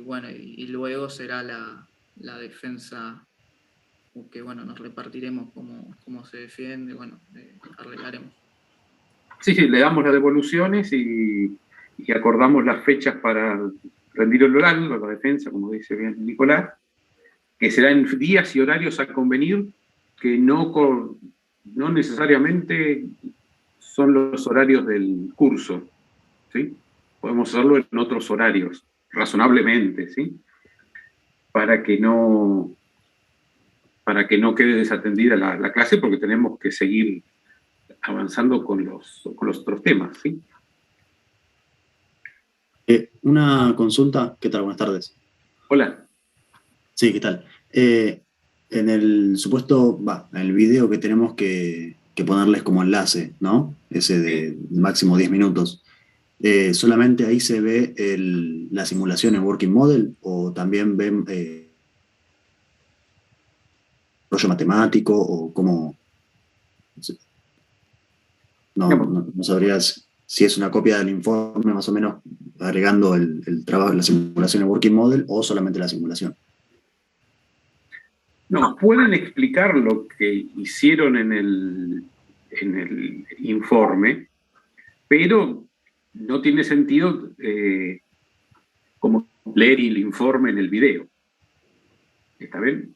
bueno, y luego será la defensa, que bueno, nos repartiremos cómo se defiende, bueno, arreglaremos. Sí, le damos las devoluciones y acordamos las fechas para rendir el oral, la defensa, como dice bien Nicolás, que será en días y horarios a convenir, que no necesariamente son los horarios del curso, ¿sí? Podemos hacerlo en otros horarios, razonablemente, ¿sí? Para que no quede desatendida la clase, porque tenemos que seguir avanzando con los otros temas, ¿sí? Una consulta, ¿qué tal? Buenas tardes. Hola. Sí, ¿qué tal? En el supuesto, en el video que tenemos que ponerles como enlace, ¿no? Ese de máximo 10 minutos. ¿Solamente ahí se ve la simulación en Working Model o también ven rollo matemático o cómo? No sabrías si es una copia del informe más o menos agregando el trabajo de la simulación en Working Model o solamente la simulación. No, pueden explicar lo que hicieron en el informe, pero no tiene sentido como leer el informe en el video. ¿Está bien?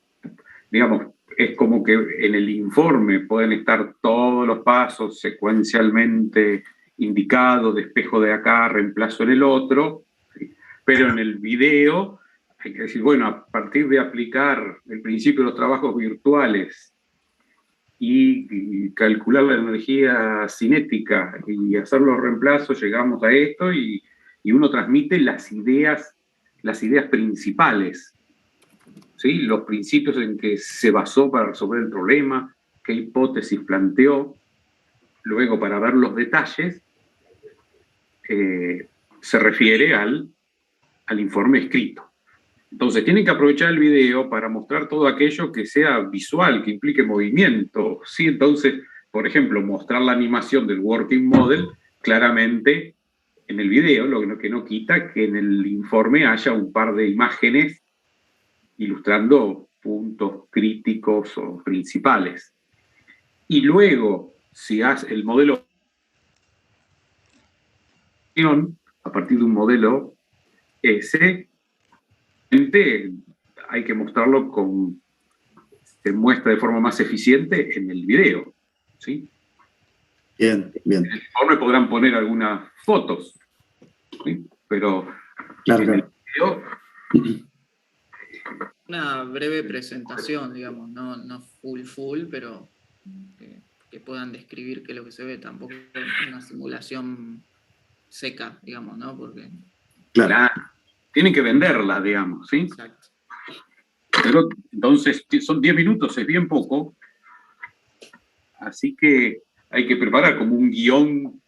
Digamos, es como que en el informe pueden estar todos los pasos secuencialmente indicados, despejo de acá, reemplazo en el otro, ¿sí? Pero en el video hay que decir, bueno, a partir de aplicar el principio de los trabajos virtuales y calcular la energía cinética y hacer los reemplazos, llegamos a esto y uno transmite las ideas principales, ¿sí? Los principios en que se basó para resolver el problema, qué hipótesis planteó. Luego, para ver los detalles, se refiere al informe escrito. Entonces, tienen que aprovechar el video para mostrar todo aquello que sea visual, que implique movimiento, ¿sí? Entonces, por ejemplo, mostrar la animación del Working Model claramente en el video, lo que no quita que en el informe haya un par de imágenes ilustrando puntos críticos o principales. Y luego, si hace el modelo a partir de un modelo S, hay que mostrarlo se muestra de forma más eficiente en el video, ¿sí? Bien. En el informe podrán poner algunas fotos, ¿sí? Pero claro, en el video... Una breve presentación, digamos, no full, pero que puedan describir qué es lo que se ve, tampoco una simulación seca, digamos, ¿no? Porque... Claro. Tienen que venderla, digamos, ¿sí? Exacto. Pero entonces son 10 minutos, es bien poco, así que hay que preparar como un guión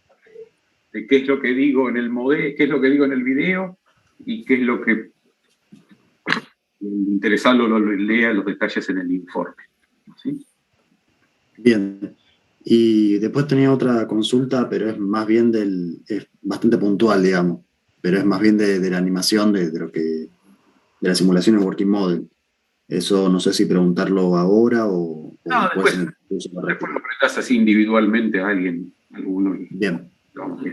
de qué es lo que digo en el modelo, qué es lo que digo en el video y qué es lo que el interesado lo lea los detalles en el informe, ¿sí? Bien. Y después tenía otra consulta, pero es más bien es bastante puntual, digamos, pero es más bien de la animación de la simulación en Working Model. Eso no sé si preguntarlo ahora o no, después lo preguntas así individualmente a alguno. Bien.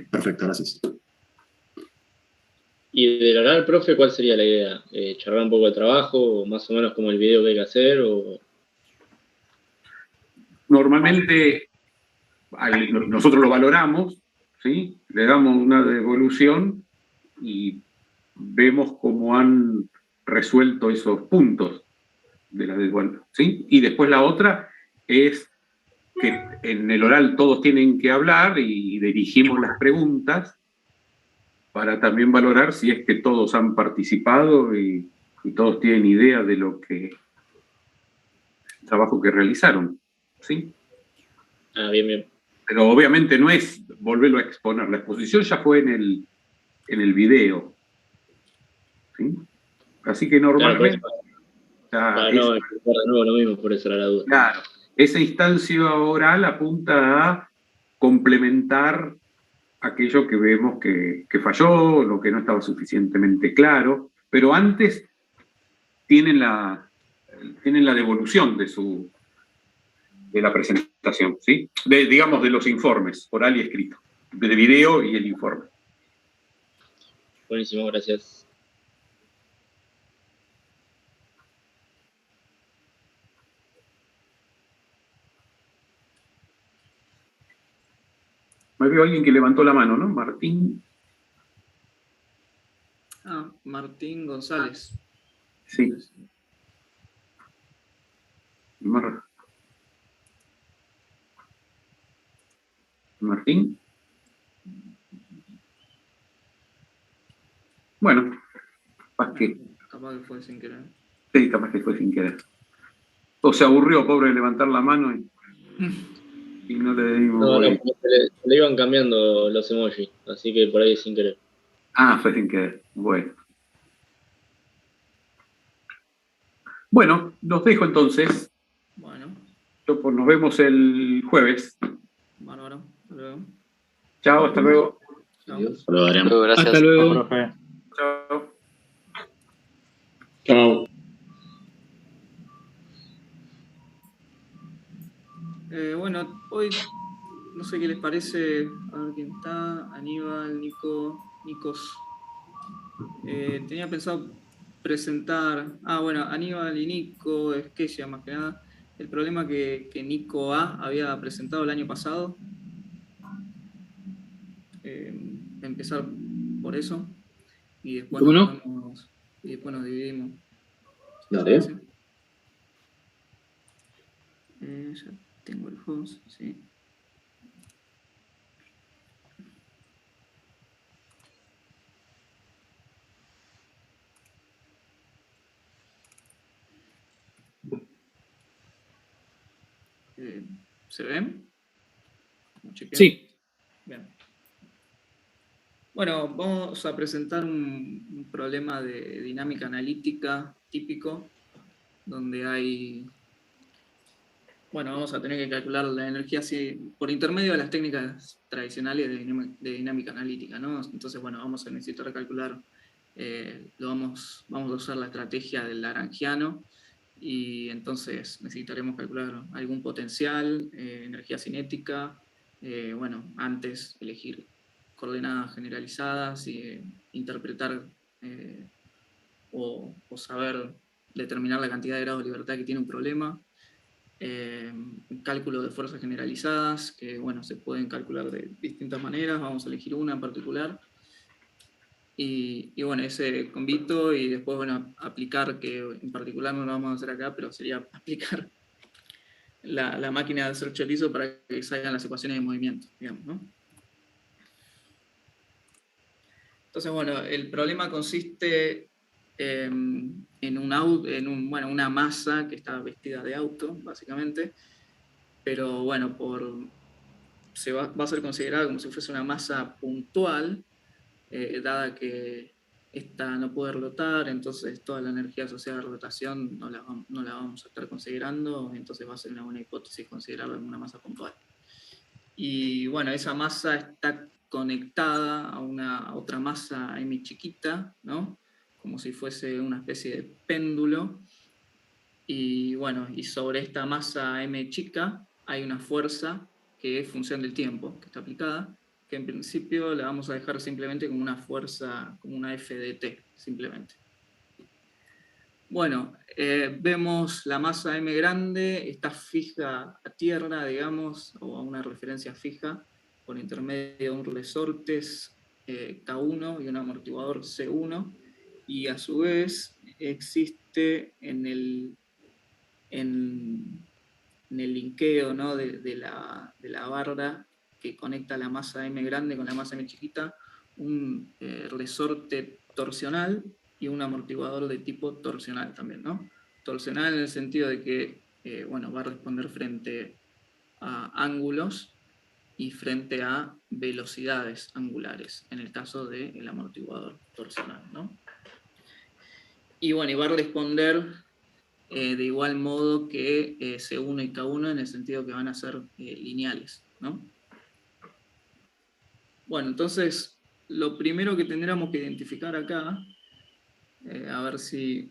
Perfecto, gracias. Y del oral, profe, ¿cuál sería la idea? ¿Charlar un poco de trabajo, o más o menos como el video que hay que hacer? O... Normalmente nosotros lo valoramos, ¿sí? Le damos una devolución y vemos cómo han resuelto esos puntos de la devolución, ¿sí? Y después la otra es que en el oral todos tienen que hablar y dirigimos las preguntas para también valorar si es que todos han participado y todos tienen idea de el trabajo que realizaron, ¿sí? Bien. Pero obviamente no es volverlo a exponer, la exposición ya fue en el video, ¿sí? Así que normalmente... Claro, no, lo mismo, por eso era la duda. Claro, esa instancia oral apunta a complementar aquello que vemos que falló, lo que no estaba suficientemente claro, pero antes tienen la devolución de la presentación, ¿sí? Digamos, de los informes, oral y escrito, de video y el informe. Buenísimo, gracias. Me veo a alguien que levantó la mano, ¿no? Martín. Martín González. Sí. Martín. Bueno, capaz que fue sin querer. Sí, capaz que fue sin querer. O se aburrió, pobre, de levantar la mano y no le dimos. No, le iban cambiando los emojis, así que por ahí sin querer. Fue sin querer. Bueno. Bueno, los dejo entonces. Bueno. Nos vemos el jueves. Bárbaro. Hasta luego. Chao, hasta luego. Hasta luego, Adrián. Gracias. Hasta luego. Chao. Chao. Bueno, hoy no sé qué les parece. A ver quién está. Aníbal, Nikos. Tenía pensado presentar. Bueno, Aníbal y Nico, es que ya más que nada. El problema que Nico A había presentado el año pasado. Empezar por eso. Y después, y después nos dividimos. Dale. Ya tengo el host, sí. ¿Se ven? Sí. Bien. Bueno, vamos a presentar un problema de dinámica analítica típico, donde hay... Bueno, vamos a tener que calcular la energía por intermedio de las técnicas tradicionales de dinámica analítica, ¿no? Entonces, bueno, vamos a necesitar calcular, vamos a usar la estrategia del lagrangiano, y entonces necesitaremos calcular algún potencial, energía cinética, bueno, antes elegir coordenadas generalizadas y interpretar o saber determinar la cantidad de grados de libertad que tiene un problema. Cálculo de fuerzas generalizadas, que bueno, se pueden calcular de distintas maneras, vamos a elegir una en particular. Y bueno, ese convito, y después, bueno, aplicar, que en particular no lo vamos a hacer acá, pero sería aplicar la máquina de hacer chorizo para que salgan las ecuaciones de movimiento, digamos, ¿no? Entonces, bueno, el problema consiste en una masa que está vestida de auto, básicamente, pero bueno, va a ser considerada como si fuese una masa puntual, dada que esta no puede rotar, entonces toda la energía asociada a la rotación no la vamos a estar considerando, entonces va a ser una buena hipótesis considerarla como una masa puntual. Y bueno, esa masa está conectada a otra masa m chiquita, ¿no? Como si fuese una especie de péndulo. Y bueno, y sobre esta masa m chica hay una fuerza que es función del tiempo, que está aplicada, que en principio la vamos a dejar simplemente como una fuerza, como una F de t, simplemente. Bueno, vemos la masa m grande, está fija a tierra, digamos, o a una referencia fija, por intermedio de un resortes K1 y un amortiguador C1, y a su vez existe en el linkeo, ¿no? de la barra que conecta la masa m grande con la masa m chiquita, un resorte torsional y un amortiguador de tipo torsional también, ¿no? Torsional en el sentido de que bueno, va a responder frente a ángulos y frente a velocidades angulares, en el caso del amortiguador torsional, ¿no? Y bueno, y va a responder de igual modo que C1 y K1, en el sentido que van a ser lineales, ¿no? Bueno, entonces, lo primero que tendríamos que identificar acá a ver si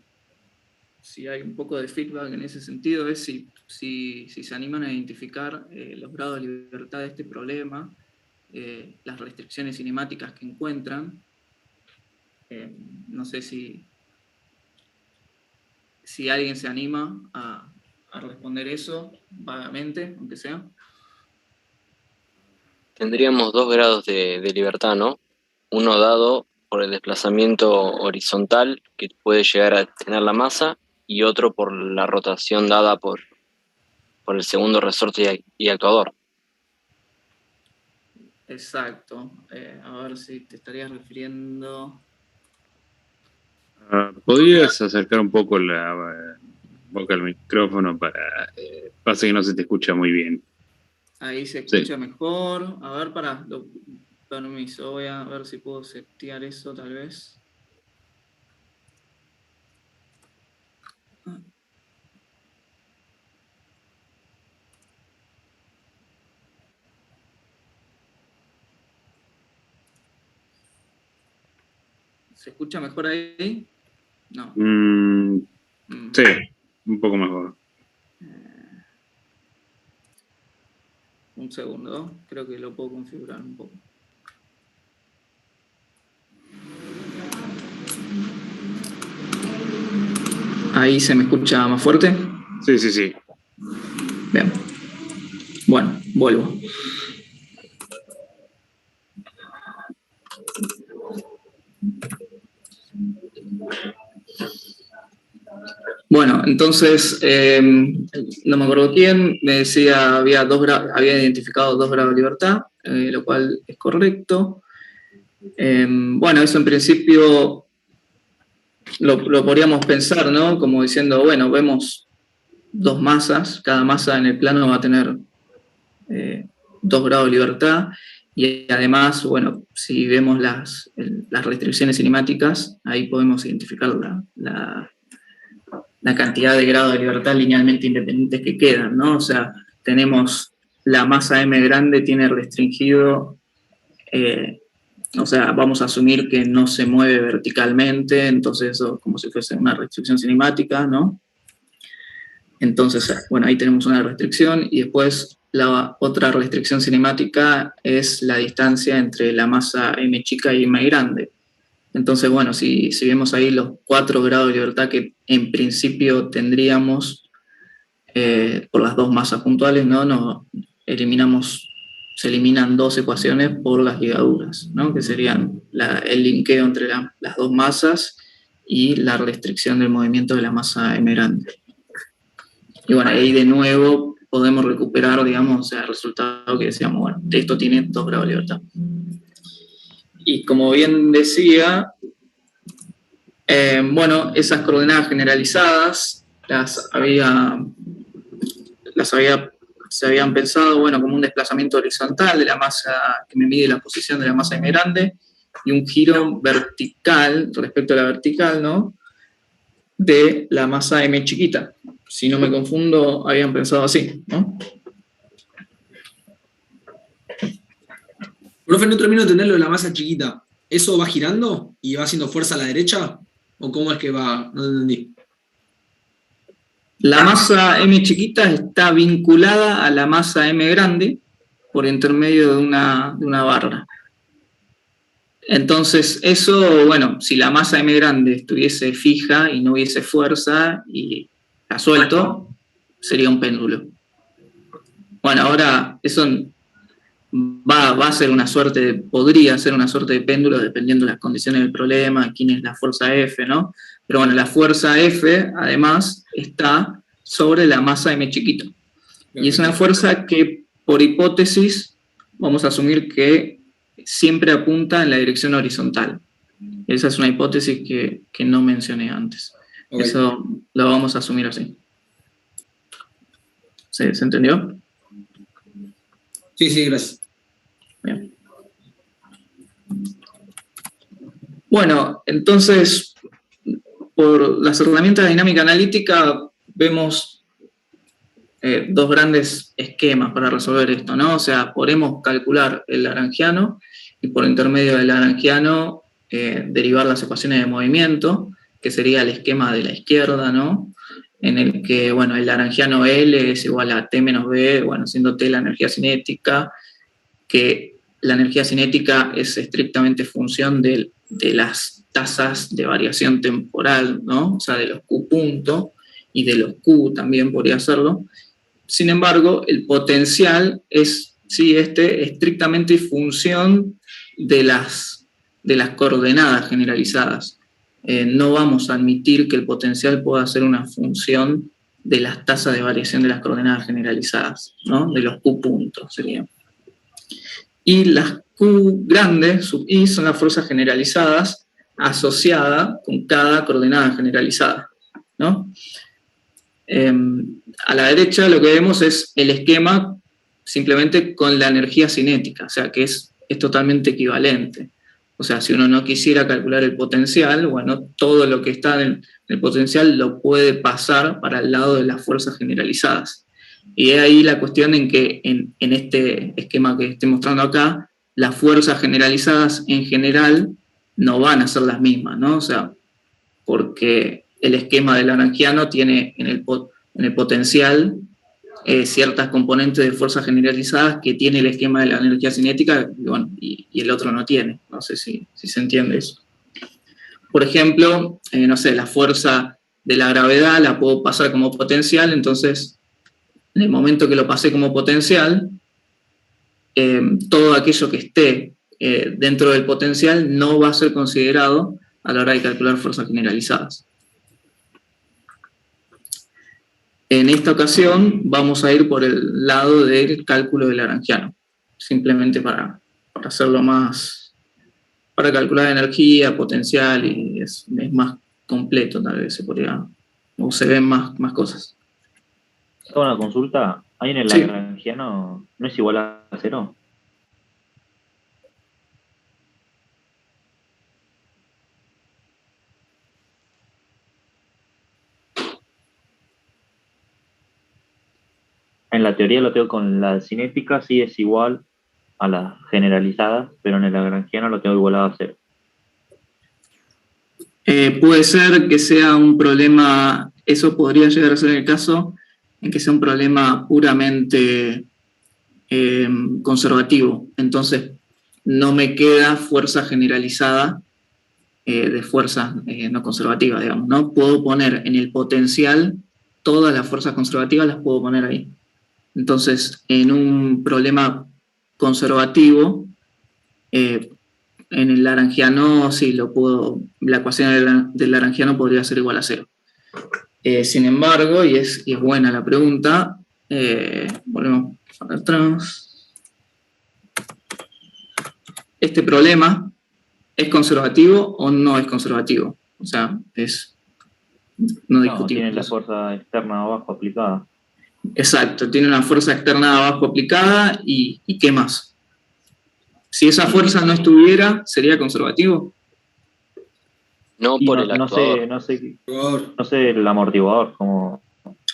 hay un poco de feedback en ese sentido, es si se animan a identificar los grados de libertad de este problema, las restricciones cinemáticas que encuentran. No sé si alguien se anima a responder eso vagamente, aunque sea. Tendríamos 2 grados de libertad, ¿no? Uno dado por el desplazamiento horizontal que puede llegar a tener la masa y otro por la rotación dada por el segundo resorte y actuador. Exacto. A ver si te estarías refiriendo... ¿Podrías acercar un poco la boca al micrófono para... pasa que no se te escucha muy bien. Ahí se escucha mejor. A ver, permiso, voy a ver si puedo setear eso tal vez. ¿Se escucha mejor ahí? No. Sí, un poco mejor. Un segundo, creo que lo puedo configurar un poco. ¿Ahí se me escucha más fuerte? Sí. Bien. Bueno, vuelvo. Bueno, entonces, no me acuerdo quién, me decía, había identificado 2 grados de libertad, lo cual es correcto. Bueno, eso en principio lo podríamos pensar, ¿no? Como diciendo, bueno, vemos 2 masas, cada masa en el plano va a tener 2 grados de libertad, y además, bueno, si vemos las restricciones cinemáticas, ahí podemos identificar la cantidad de grados de libertad linealmente independientes que quedan, ¿no? O sea, tenemos la masa M grande tiene restringido, o sea, vamos a asumir que no se mueve verticalmente, entonces eso como si fuese una restricción cinemática, ¿no? Entonces, bueno, ahí tenemos una restricción, y después la otra restricción cinemática es la distancia entre la masa M chica y M grande. Entonces, bueno, si vemos ahí los 4 grados de libertad que en principio tendríamos por las 2 masas puntuales, ¿no? Se eliminan 2 ecuaciones por las ligaduras, ¿no? Que serían el linkeo entre las 2 masas y la restricción del movimiento de la masa M grande. Y bueno, ahí de nuevo podemos recuperar, digamos, el resultado que decíamos, bueno, esto tiene 2 grados de libertad. Y como bien decía, bueno, esas coordenadas generalizadas se habían pensado, bueno, como un desplazamiento horizontal de la masa que me mide la posición de la masa M grande y un giro vertical respecto a la vertical, ¿no? De la masa M chiquita. Si no me confundo, habían pensado así, ¿no? Profe, no termino de entender lo de la masa chiquita. ¿Eso va girando y va haciendo fuerza a la derecha? ¿O cómo es que va? No entendí. La masa M chiquita está vinculada a la masa M grande por intermedio de una barra. Entonces, eso, bueno, si la masa M grande estuviese fija y no hubiese fuerza y la suelto, sería un péndulo. Bueno, ahora eso va a ser podría ser una suerte de péndulo dependiendo de las condiciones del problema, quién es la fuerza F, ¿no? Pero bueno, la fuerza F, además, está sobre la masa M chiquita. Y es una fuerza que, por hipótesis, vamos a asumir que siempre apunta en la dirección horizontal. Esa es una hipótesis que no mencioné antes. Okay. Eso lo vamos a asumir así. ¿Se entendió? Sí, gracias. Bien. Bueno, entonces, por las herramientas de dinámica analítica vemos 2 grandes esquemas para resolver esto, ¿no? O sea, podemos calcular el lagrangiano y por intermedio del lagrangiano derivar las ecuaciones de movimiento, que sería el esquema de la izquierda, ¿no? En el que, bueno, el lagrangiano L es igual a T menos B, bueno, siendo T la energía cinética, que la energía cinética es estrictamente función de las tasas de variación temporal, ¿no? O sea, de los Q punto y de los Q también podría hacerlo. Sin embargo, el potencial es, sí, estrictamente función de las coordenadas generalizadas. No vamos a admitir que el potencial pueda ser una función de las tasas de variación de las coordenadas generalizadas, ¿no? De los Q puntos serían. Y las Q grandes, sub i, son las fuerzas generalizadas asociadas con cada coordenada generalizada, ¿no? A la derecha lo que vemos es el esquema simplemente con la energía cinética, o sea que es totalmente equivalente. O sea, si uno no quisiera calcular el potencial, bueno, todo lo que está en el potencial lo puede pasar para el lado de las fuerzas generalizadas. Y es ahí la cuestión en que en este esquema que estoy mostrando acá, las fuerzas generalizadas en general no van a ser las mismas, ¿no? O sea, porque el esquema del lagrangiano tiene en el potencial ciertas componentes de fuerzas generalizadas que tiene el esquema de la energía cinética, y, bueno, y el otro no tiene. No sé si se entiende eso. Por ejemplo, no sé, la fuerza de la gravedad la puedo pasar como potencial, entonces en el momento que lo pasé como potencial, todo aquello que esté dentro del potencial no va a ser considerado a la hora de calcular fuerzas generalizadas. En esta ocasión vamos a ir por el lado del cálculo del lagrangiano, simplemente para hacerlo más, para calcular energía, potencial, y es más completo, tal vez se podría, o se ven más cosas. Una consulta, ¿ahí en el Sí. lagrangiano no es igual a 0? En la teoría lo tengo con la cinética, sí es igual a las generalizadas, pero en el lagrangiano lo tengo igualado a 0. Puede ser que sea un problema, eso podría llegar a ser el caso, en que sea un problema puramente conservativo. Entonces, no me queda fuerza generalizada de fuerzas no conservativas, digamos, ¿no? Puedo poner en el potencial todas las fuerzas conservativas, las puedo poner ahí. Entonces, en un problema conservativo, en el lagrangiano, sí, la ecuación del lagrangiano podría ser igual a 0. Sin embargo, y es buena la pregunta, volvemos para atrás. ¿Este problema es conservativo o no es conservativo? O sea, es no discutible. Tiene la fuerza externa abajo aplicada. Exacto, tiene una fuerza externa abajo aplicada y ¿qué más? Si esa fuerza no estuviera, ¿sería conservativo? No Y por el actuador. no sé el amortiguador, como...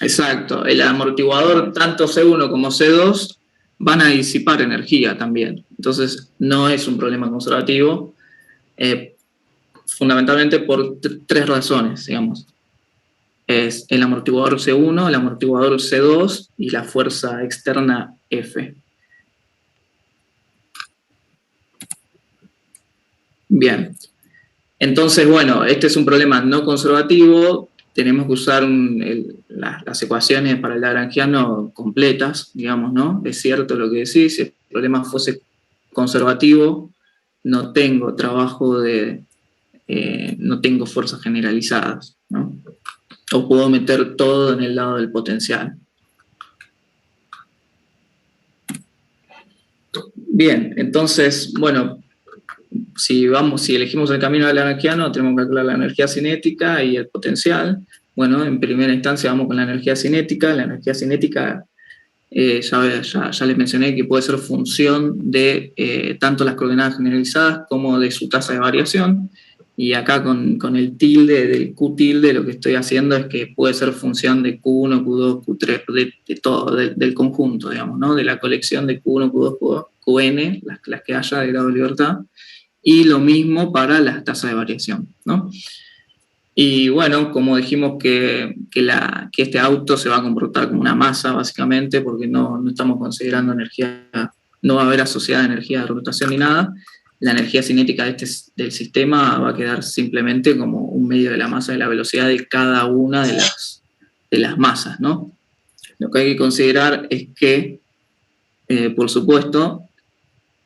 Exacto, el amortiguador, tanto C1 como C2, van a disipar energía también. Entonces, no es un problema conservativo, fundamentalmente por tres razones, digamos. Es el amortiguador C1, el amortiguador C2 y la fuerza externa F. Bien. Entonces, bueno, este es un problema no conservativo, tenemos que usar las ecuaciones para el lagrangiano completas, digamos, ¿no? Es cierto lo que decís, si el problema fuese conservativo, no tengo trabajo no tengo fuerzas generalizadas, ¿no? O puedo meter todo en el lado del potencial. Bien, entonces, bueno, si elegimos el camino del lagrangiano, tenemos que calcular la energía cinética y el potencial. Bueno, en primera instancia vamos con la energía cinética. La energía cinética, ya les mencioné que puede ser función de tanto las coordenadas generalizadas como de su tasa de variación. Y acá con el tilde, del Q tilde, lo que estoy haciendo es que puede ser función de Q1, Q2, Q3, de todo, del conjunto, digamos, ¿no? De la colección de Q1, Q2, Q2, Qn, las que haya de grado de libertad. Y lo mismo para las tasas de variación, ¿no? Y bueno, como dijimos que este auto se va a comportar como una masa, básicamente, porque no estamos considerando energía, no va a haber asociada energía de rotación ni nada, la energía cinética del sistema va a quedar simplemente como un medio de la masa y la velocidad de cada una de las masas, ¿no? Lo que hay que considerar es que, por supuesto,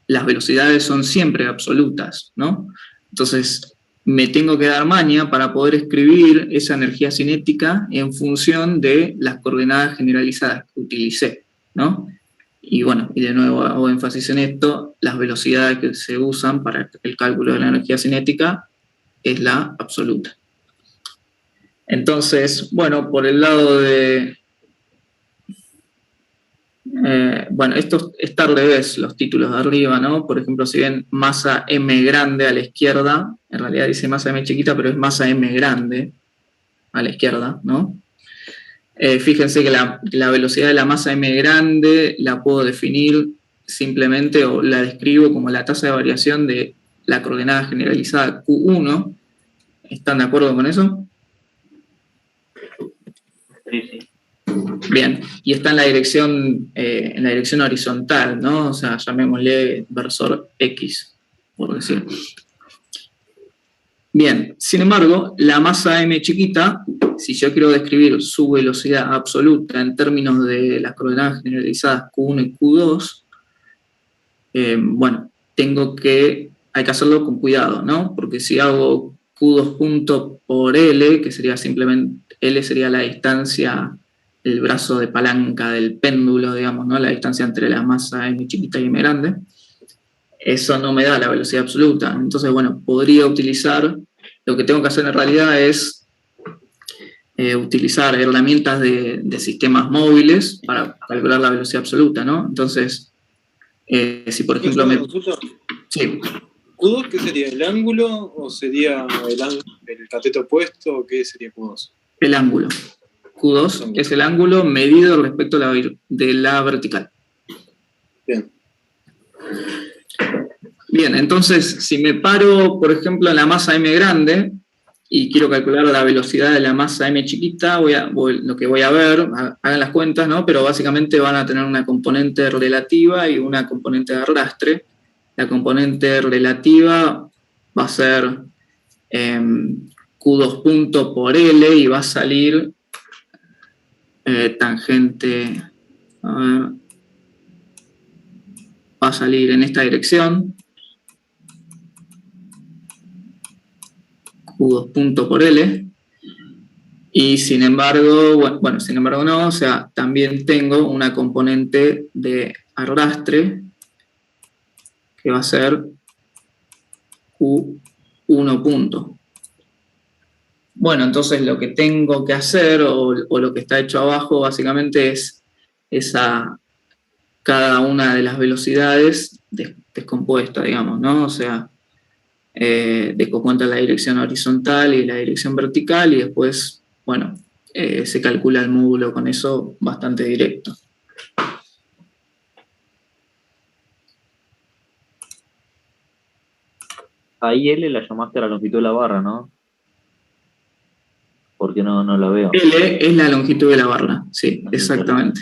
las velocidades son siempre absolutas, ¿no? Entonces, me tengo que dar maña para poder escribir esa energía cinética en función de las coordenadas generalizadas que utilicé, ¿no? Y bueno, y de nuevo hago énfasis en esto, las velocidades que se usan para el cálculo de la energía cinética es la absoluta. Entonces, bueno, por el lado de... bueno, esto está al revés, los títulos de arriba, ¿no? Por ejemplo, si ven masa M grande a la izquierda, en realidad dice masa M chiquita, pero es masa M grande a la izquierda, ¿no? Fíjense que la velocidad de la masa M grande la puedo definir simplemente, o la describo como la tasa de variación de la coordenada generalizada Q1. ¿Están de acuerdo con eso? Sí, sí. Bien, y está en la dirección horizontal, ¿no? O sea, llamémosle versor X, por decir. Bien, sin embargo, la masa M chiquita, si yo quiero describir su velocidad absoluta en términos de las coordenadas generalizadas Q1 y Q2, bueno, hay que hacerlo con cuidado, ¿no? Porque si hago Q2 punto por L, que sería simplemente, L sería la distancia, el brazo de palanca del péndulo, digamos, ¿no? La distancia entre la masa M chiquita y M grande, eso no me da la velocidad absoluta. Entonces, bueno, podría utilizar, lo que tengo que hacer en realidad es utilizar herramientas de sistemas móviles para calcular la velocidad absoluta, ¿no? Entonces, si por ejemplo Sí. ¿Q2 qué sería? ¿El ángulo o sería el cateto opuesto o qué sería Q2? El ángulo. Q2 es el ángulo medido respecto a de la vertical. Bien. Bien, entonces, si me paro, por ejemplo, en la masa M grande y quiero calcular la velocidad de la masa M chiquita, lo que voy a ver, hagan las cuentas, ¿no? Pero básicamente van a tener una componente relativa y una componente de arrastre. La componente relativa va a ser Q2 punto por L y va a salir tangente, va a salir en esta dirección, Q2 punto por L, y sin embargo, bueno, sin embargo no, o sea, también tengo una componente de arrastre que va a ser Q1 punto. Bueno, entonces lo que tengo que hacer, o lo que está hecho abajo, básicamente es cada una de las velocidades descompuesta, digamos, ¿no? O sea, descompuesta la dirección horizontal y la dirección vertical, y después, bueno, se calcula el módulo con eso bastante directo. Ahí L la llamaste a la longitud de la barra, ¿no? Porque no la veo. L es la longitud de la barra, sí, exactamente.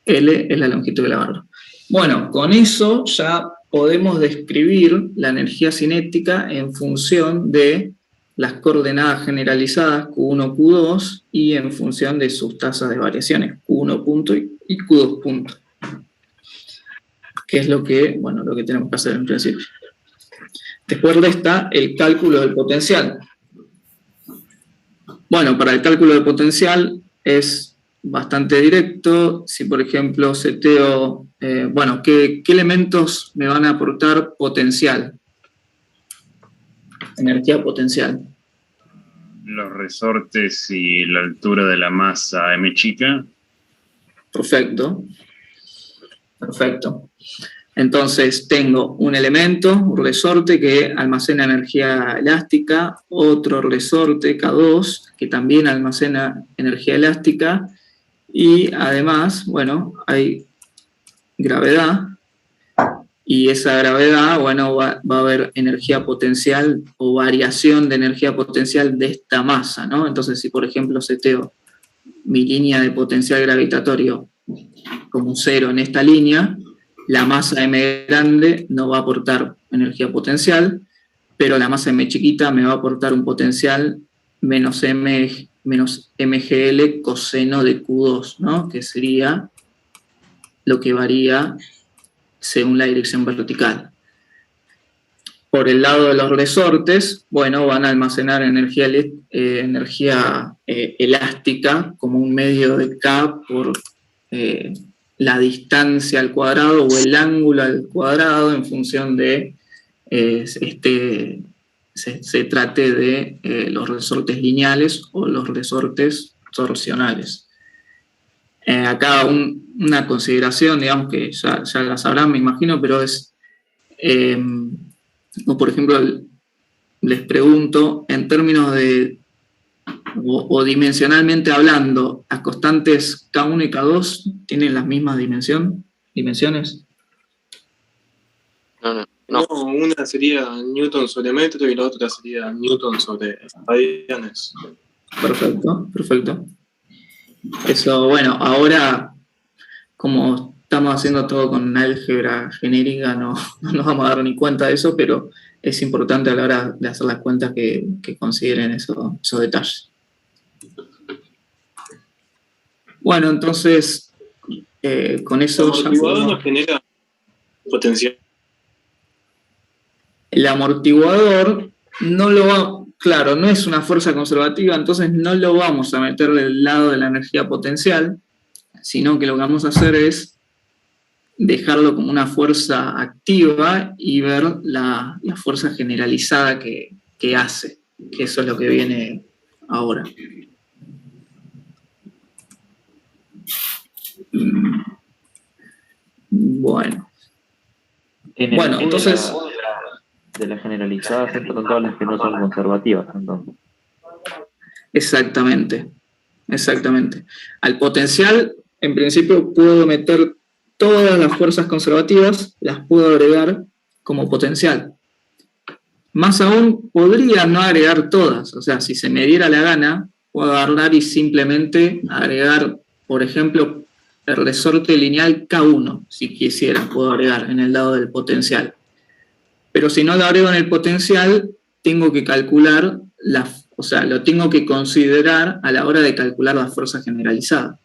L es la longitud de la barra. Bueno, con eso ya podemos describir la energía cinética en función de las coordenadas generalizadas Q1, Q2 y en función de sus tasas de variaciones Q1 punto y Q2 punto. Que es lo que tenemos que hacer en principio. Después resta el cálculo del potencial. Bueno, para el cálculo de potencial es bastante directo. Si, por ejemplo, seteo, ¿qué elementos me van a aportar potencial? Energía potencial. Los resortes y la altura de la masa M chica. Perfecto. Perfecto. Entonces tengo un elemento, un resorte que almacena energía elástica, otro resorte K2 que también almacena energía elástica, y además, bueno, hay gravedad y esa gravedad, bueno, va a haber energía potencial o variación de energía potencial de esta masa, ¿no? Entonces, si por ejemplo seteo mi línea de potencial gravitatorio como 0 en esta línea, la masa m grande no va a aportar energía potencial, pero la masa m chiquita me va a aportar un potencial menos mgl coseno de Q2, ¿no? Que sería lo que varía según la dirección vertical. Por el lado de los resortes, bueno, van a almacenar energía elástica como un medio de K por la distancia al cuadrado o el ángulo al cuadrado en función de se trate de los resortes lineales o los resortes torsionales. Acá una consideración, digamos que ya la sabrán, me imagino, pero es, o por ejemplo, les pregunto, en términos de, o dimensionalmente hablando, ¿las constantes K1 y K2 tienen las mismas dimensiones? No, una sería Newton sobre metro y la otra sería Newton sobre radianes. Perfecto. Eso, bueno, ahora, como estamos haciendo todo con álgebra genérica, no nos vamos a dar ni cuenta de eso, pero es importante a la hora de hacer las cuentas que consideren esos detalles. Bueno, entonces, con eso... ¿El amortiguador no genera potencial? El amortiguador no lo va... Claro, no es una fuerza conservativa, entonces no lo vamos a meter del lado de la energía potencial, sino que lo que vamos a hacer es dejarlo como una fuerza activa y ver la fuerza generalizada que hace, que eso es lo que viene ahora. Bueno, entonces... De las generalizadas entran todas las que no son conservativas, entonces. Exactamente. Al potencial, en principio, puedo meter todas las fuerzas conservativas, las puedo agregar como potencial. Más aún, podría no agregar todas. O sea, si se me diera la gana, puedo agarrar y simplemente agregar, por ejemplo, el resorte lineal K1, si quisiera, puedo agregar en el lado del potencial. Pero si no lo agrego en el potencial, tengo que calcular, lo tengo que considerar a la hora de calcular la fuerza generalizada.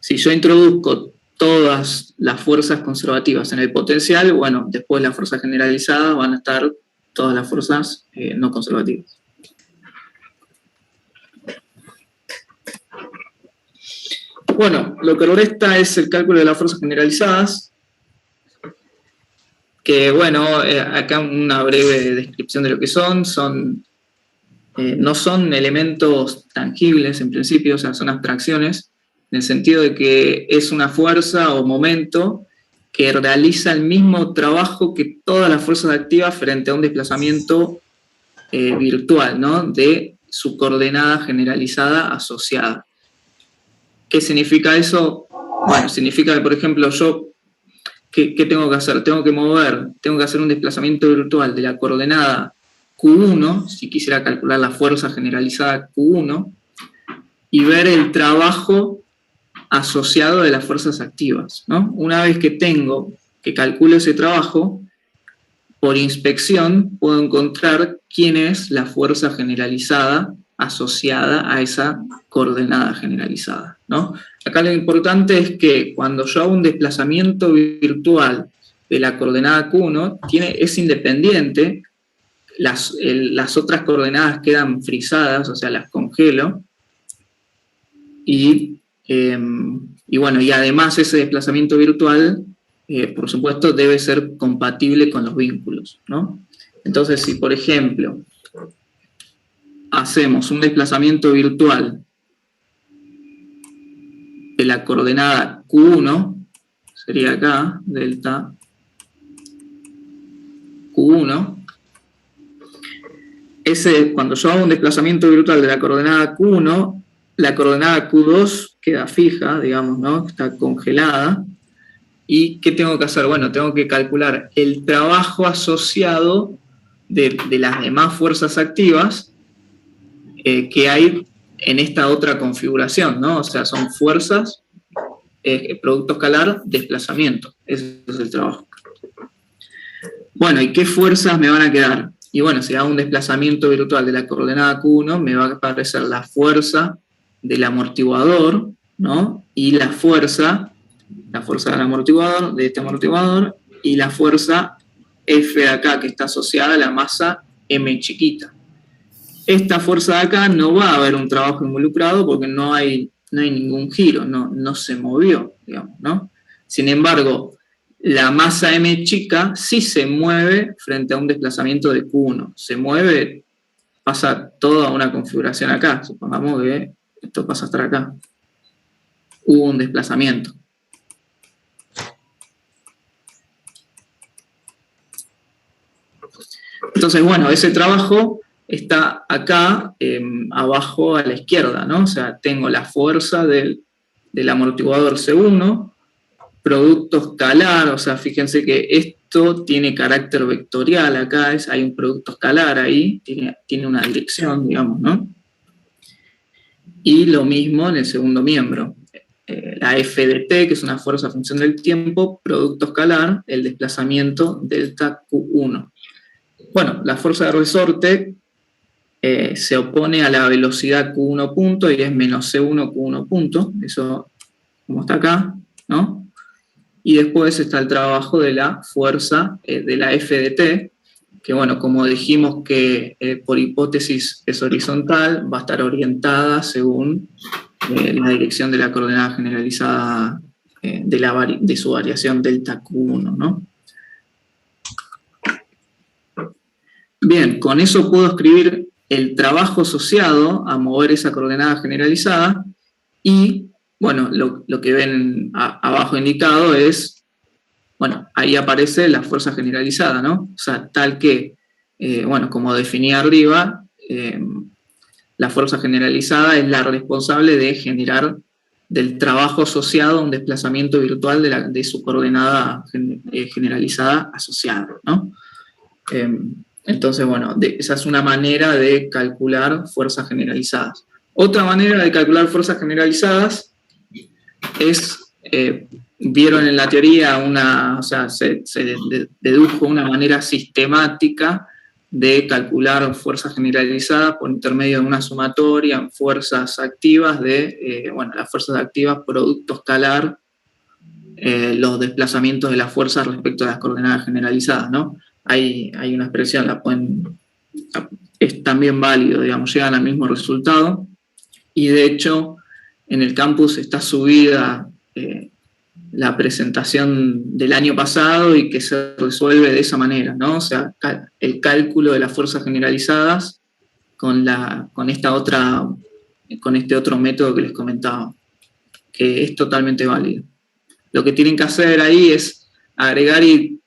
Si yo introduzco todas las fuerzas conservativas en el potencial, bueno, después de la fuerza generalizada van a estar todas las fuerzas no conservativas. Bueno, lo que resta es el cálculo de las fuerzas generalizadas, que bueno, acá una breve descripción de lo que son no son elementos tangibles en principio, o sea, son abstracciones, en el sentido de que es una fuerza o momento que realiza el mismo trabajo que todas las fuerzas activas frente a un desplazamiento virtual, ¿no? De su coordenada generalizada asociada. ¿Qué significa eso? Bueno, significa que, por ejemplo, yo ¿qué tengo que hacer? Tengo que hacer un desplazamiento virtual de la coordenada Q1, si quisiera calcular la fuerza generalizada Q1, y ver el trabajo asociado de las fuerzas activas, ¿no? Una vez que calculo ese trabajo, por inspección puedo encontrar quién es la fuerza generalizada asociada a esa coordenada generalizada, ¿no? Acá lo importante es que cuando yo hago un desplazamiento virtual de la coordenada Q1, es independiente, las otras coordenadas quedan frisadas, o sea, las congelo, y bueno, y además ese desplazamiento virtual, por supuesto, debe ser compatible con los vínculos, ¿no? Entonces, si por ejemplo hacemos un desplazamiento virtual de la coordenada Q1, sería acá, delta Q1, cuando yo hago un desplazamiento virtual de la coordenada Q1, la coordenada Q2 queda fija, digamos, ¿no? Está congelada, ¿Y qué tengo que hacer? Bueno, tengo que calcular el trabajo asociado de las demás fuerzas activas que hay en esta otra configuración, ¿no? O sea, son fuerzas, producto escalar, desplazamiento. Ese es el trabajo. Bueno, ¿y qué fuerzas me van a quedar? Y bueno, si hago un desplazamiento virtual de la coordenada Q1, me va a aparecer la fuerza del amortiguador, ¿no? Y la fuerza del amortiguador, de este amortiguador, y la fuerza F de acá, que está asociada a la masa M chiquita. Esta fuerza de acá no va a haber un trabajo involucrado porque no hay ningún giro, no se movió, digamos, ¿no? Sin embargo, la masa M chica sí se mueve frente a un desplazamiento de Q1. Se mueve, pasa toda una configuración acá. Supongamos que esto pasa a estar acá. Hubo un desplazamiento. Entonces, bueno, ese trabajo está acá, abajo a la izquierda, ¿no? O sea, tengo la fuerza del amortiguador C1, producto escalar, o sea, fíjense que esto tiene carácter vectorial acá, hay un producto escalar ahí, tiene una dirección, digamos, ¿no? Y lo mismo en el segundo miembro. La F de t, que es una fuerza a función del tiempo, producto escalar, el desplazamiento delta Q1. Bueno, la fuerza de resorte se opone a la velocidad Q1 punto y es menos C1 Q1 punto, eso como está acá, ¿no? Y después está el trabajo de la fuerza de la F de t, que bueno, como dijimos que por hipótesis es horizontal, va a estar orientada según la dirección de la coordenada generalizada de su variación delta Q1, ¿no? Bien, con eso puedo escribir el trabajo asociado a mover esa coordenada generalizada y, bueno, lo que ven abajo indicado es, bueno, ahí aparece la fuerza generalizada, ¿no? O sea, tal que, bueno, como definí arriba, la fuerza generalizada es la responsable de generar del trabajo asociado a un desplazamiento virtual de su coordenada generalizada asociada, ¿no? Entonces, bueno, esa es una manera de calcular fuerzas generalizadas. Otra manera de calcular fuerzas generalizadas es, vieron en la teoría o sea, se dedujo una manera sistemática de calcular fuerzas generalizadas por intermedio de una sumatoria en fuerzas activas bueno, las fuerzas activas producto escalar, los desplazamientos de las fuerzas respecto a las coordenadas generalizadas, ¿no? Hay una expresión, es también válido, digamos, llegan al mismo resultado, y de hecho en el campus está subida la presentación del año pasado y que se resuelve de esa manera, ¿no? O sea, el cálculo de las fuerzas generalizadas con este otro método que les comentaba, que es totalmente válido. Lo que tienen que hacer ahí es agregar y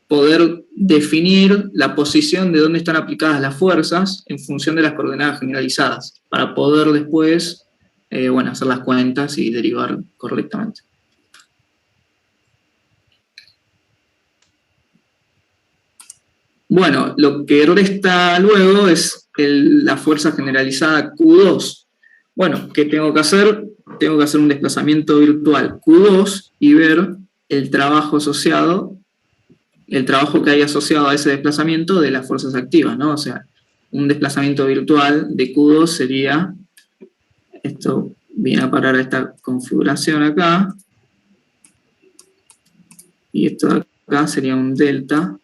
poder definir la posición de dónde están aplicadas las fuerzas en función de las coordenadas generalizadas, para poder después, bueno, hacer las cuentas y derivar correctamente. Bueno, lo que resta luego es la fuerza generalizada Q2. Bueno, ¿qué tengo que hacer? Tengo que hacer un desplazamiento virtual Q2 y ver el trabajo asociado, el trabajo que hay asociado a ese desplazamiento de las fuerzas activas, ¿no? O sea, un desplazamiento virtual de Q2 sería, esto viene a parar a esta configuración acá, y esto de acá sería un delta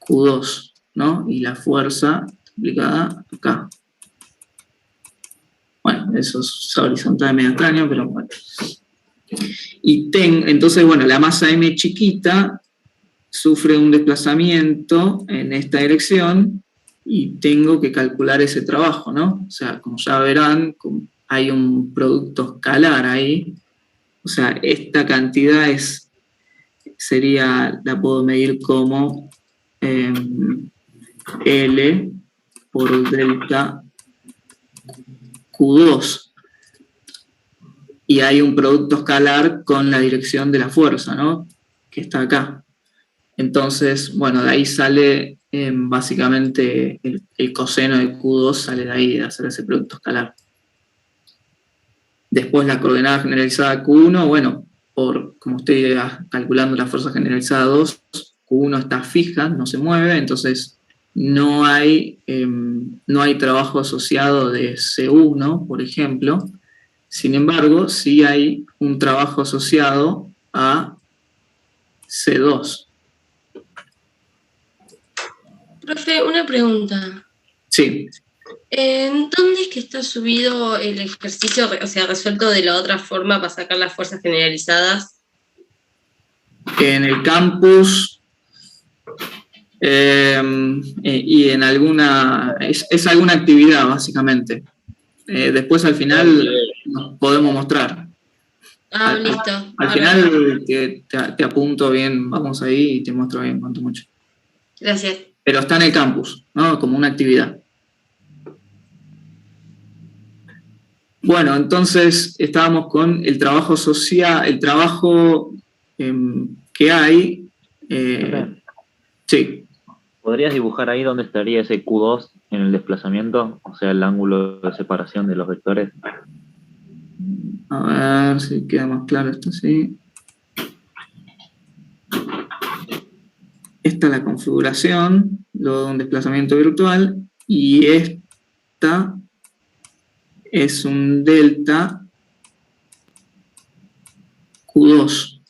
Q2, ¿no? Y la fuerza aplicada acá. Bueno, eso es horizontal medio extraño, pero bueno. Y entonces, bueno, la masa M chiquita sufre un desplazamiento en esta dirección y tengo que calcular ese trabajo, ¿no? O sea, como ya verán, hay un producto escalar ahí. O sea, esta cantidad la puedo medir como L por delta Q2. y hay un producto escalar con la dirección de la fuerza, ¿no? Que está acá. Entonces, bueno, de ahí sale básicamente el coseno de Q2 sale de ahí, de hacer ese producto escalar. Después la coordenada generalizada Q1, bueno, como estoy calculando la fuerza generalizada 2, Q1 está fija, no se mueve, entonces no hay trabajo asociado de C1, por ejemplo. Sin embargo, sí hay un trabajo asociado a C2. Profe, una pregunta. Sí. ¿Dónde es que está subido el ejercicio, o sea, resuelto de la otra forma para sacar las fuerzas generalizadas? En el campus y en alguna... Es alguna actividad, básicamente. Después, al final, nos podemos mostrar. Listo. Al final te apunto bien, vamos ahí y te muestro bien cuánto mucho. Gracias. Pero está en el campus, ¿no? Como una actividad. Bueno, entonces estábamos con el trabajo social, el trabajo que hay. Sí. ¿Podrías dibujar ahí dónde estaría ese Q2 en el desplazamiento? O sea, el ángulo de separación de los vectores. A ver si queda más claro esto, sí. Esta es la configuración, luego de un desplazamiento virtual, y esta es un delta Q2,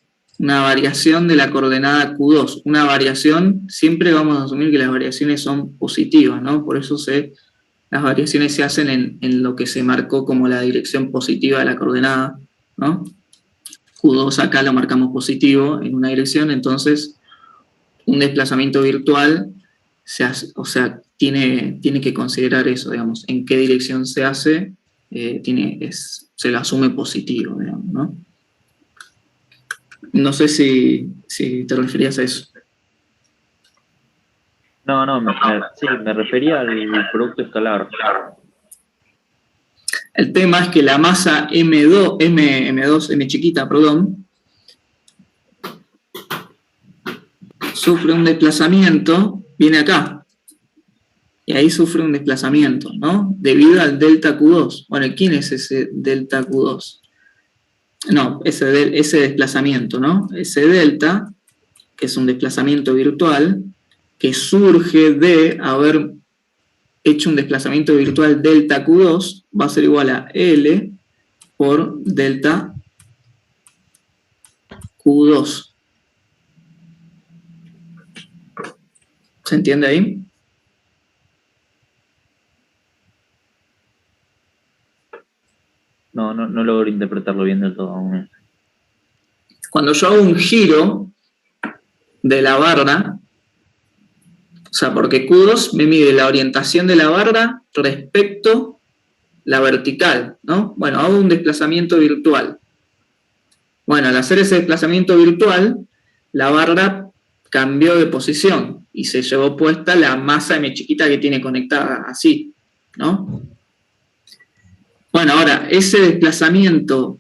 una variación de la coordenada Q2. Una variación, siempre vamos a asumir que las variaciones son positivas, ¿no? Por eso las variaciones se hacen en lo que se marcó como la dirección positiva de la coordenada, ¿no? Q2 acá lo marcamos positivo en una dirección, entonces un desplazamiento virtual tiene que considerar eso, digamos, en qué dirección se hace, se lo asume positivo, digamos, ¿no? No sé si te referías a eso. No, sí, me refería al producto escalar. El tema es que la masa M chiquita, perdón, sufre un desplazamiento, viene acá, y ahí sufre un desplazamiento, ¿no? Debido al delta Q2. Bueno, ¿quién es ese delta Q2? No, ese desplazamiento, ¿no? Ese delta, que es un desplazamiento virtual, que surge de haber hecho un desplazamiento virtual delta Q2, va a ser igual a L por delta Q2. ¿Se entiende ahí? No logro interpretarlo bien del todo aún. Cuando yo hago un giro de la barra, o sea, porque Q2 me mide la orientación de la barra respecto la vertical, ¿no? Bueno, hago un desplazamiento virtual. Bueno, al hacer ese desplazamiento virtual, la barra cambió de posición y se llevó puesta la masa M chiquita que tiene conectada así, ¿no? Bueno, ahora, ese desplazamiento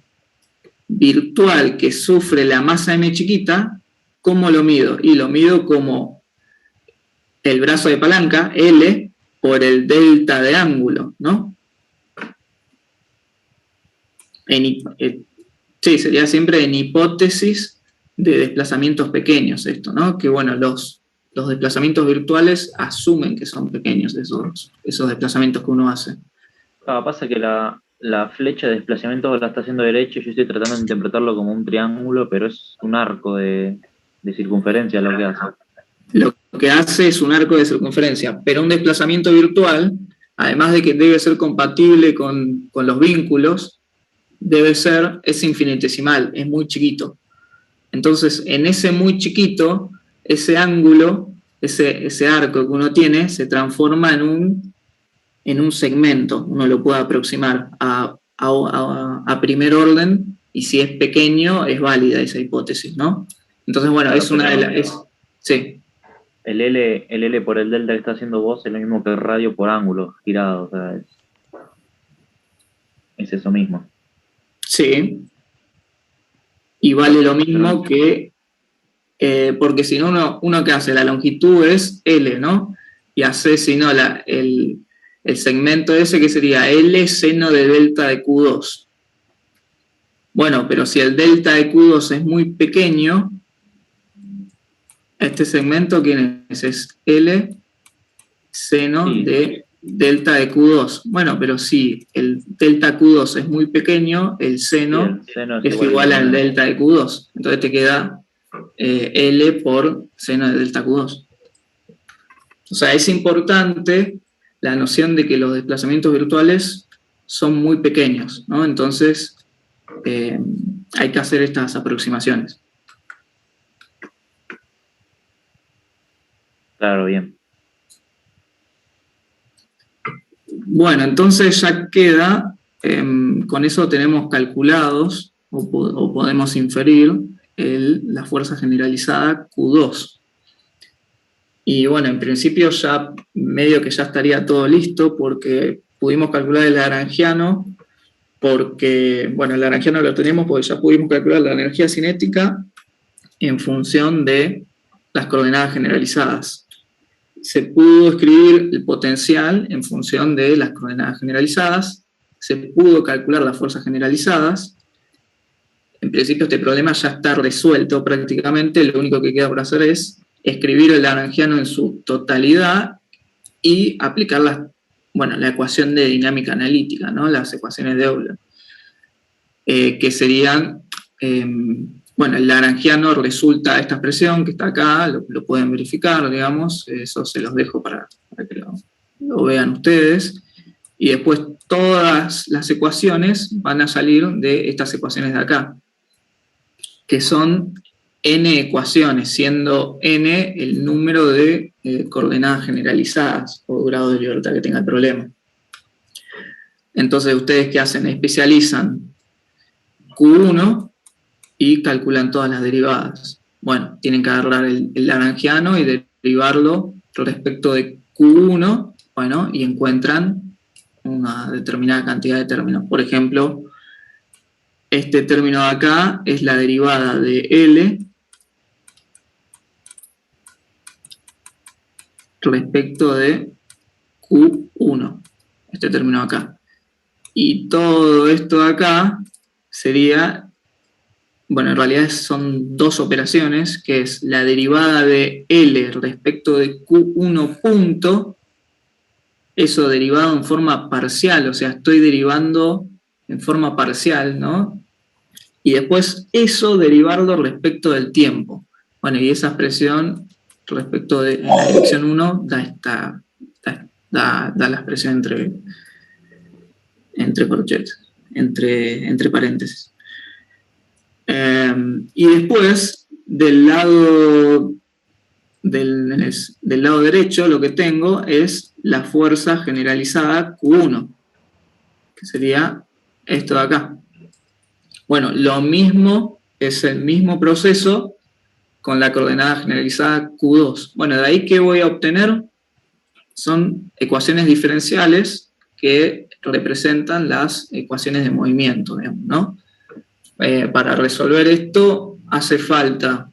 virtual que sufre la masa M chiquita, ¿cómo lo mido? Y lo mido como el brazo de palanca, L, por el delta de ángulo, ¿no? Sí, sería siempre en hipótesis de desplazamientos pequeños esto, ¿no? Que bueno, los desplazamientos virtuales asumen que son pequeños esos desplazamientos que uno hace. Pasa que la flecha de desplazamiento la está haciendo derecho, yo estoy tratando de interpretarlo como un triángulo, pero es un arco de circunferencia lo que hace. Lo que hace es un arco de circunferencia, pero un desplazamiento virtual, además de que debe ser compatible con los vínculos, es infinitesimal, es muy chiquito. Entonces, en ese muy chiquito, ese ángulo, ese arco que uno tiene, se transforma en un segmento. Uno lo puede aproximar a primer orden, y si es pequeño, es válida esa hipótesis, ¿no? Entonces, bueno, claro, es una de las... Sí. El L por el delta que está haciendo vos es lo mismo que el radio por ángulo girado, o sea, es eso mismo. Sí. Y vale lo mismo que, porque si no, uno que hace, la longitud es L, ¿no? Y hace, si no, el segmento ese que sería L seno de delta de Q2. Bueno, pero si el delta de Q2 es muy pequeño, este segmento, ¿quién es? Es L seno de delta de Q2. Bueno, pero si el delta Q2 es muy pequeño, el seno, es igual al delta de Q2. Entonces te queda L por seno de delta Q2. O sea, es importante la noción de que los desplazamientos virtuales son muy pequeños, ¿no? Entonces, hay que hacer estas aproximaciones. Claro, bien. Bueno, entonces ya queda, con eso tenemos calculados, o podemos inferir, la fuerza generalizada Q2. Y bueno, en principio ya medio que ya estaría todo listo, porque pudimos calcular el lagrangiano, porque, bueno, el lagrangiano lo tenemos porque ya pudimos calcular la energía cinética en función de las coordenadas generalizadas. Se pudo escribir el potencial en función de las coordenadas generalizadas, se pudo calcular las fuerzas generalizadas. En principio este problema ya está resuelto prácticamente, lo único que queda por hacer es escribir el lagrangiano en su totalidad y aplicar la ecuación de dinámica analítica, ¿no? Las ecuaciones de Euler, que serían, el lagrangiano resulta esta expresión que está acá, lo pueden verificar, digamos, eso se los dejo para que lo vean ustedes, y después todas las ecuaciones van a salir de estas ecuaciones de acá, que son n ecuaciones, siendo n el número de coordenadas generalizadas o grado de libertad que tenga el problema. Entonces, ¿ustedes qué hacen? Especializan Q1 y calculan todas las derivadas. Bueno, tienen que agarrar el lagrangiano y derivarlo respecto de Q1, bueno, y encuentran una determinada cantidad de términos. Por ejemplo, este término de acá es la derivada de L respecto de Q1, este término de acá. Y todo esto de acá sería, bueno, en realidad son dos operaciones, que es la derivada de L respecto de Q1 punto, eso derivado en forma parcial, o sea, estoy derivando en forma parcial, ¿no? Y después eso derivarlo respecto del tiempo. Bueno, y esa expresión respecto de la dirección 1 da la expresión entre corchetes, entre paréntesis. Y después, del lado derecho, lo que tengo es la fuerza generalizada Q1, que sería esto de acá. Bueno, lo mismo, es el mismo proceso con la coordenada generalizada Q2. Bueno, de ahí, ¿qué voy a obtener? Son ecuaciones diferenciales que representan las ecuaciones de movimiento, digamos, ¿no? Para resolver esto hace falta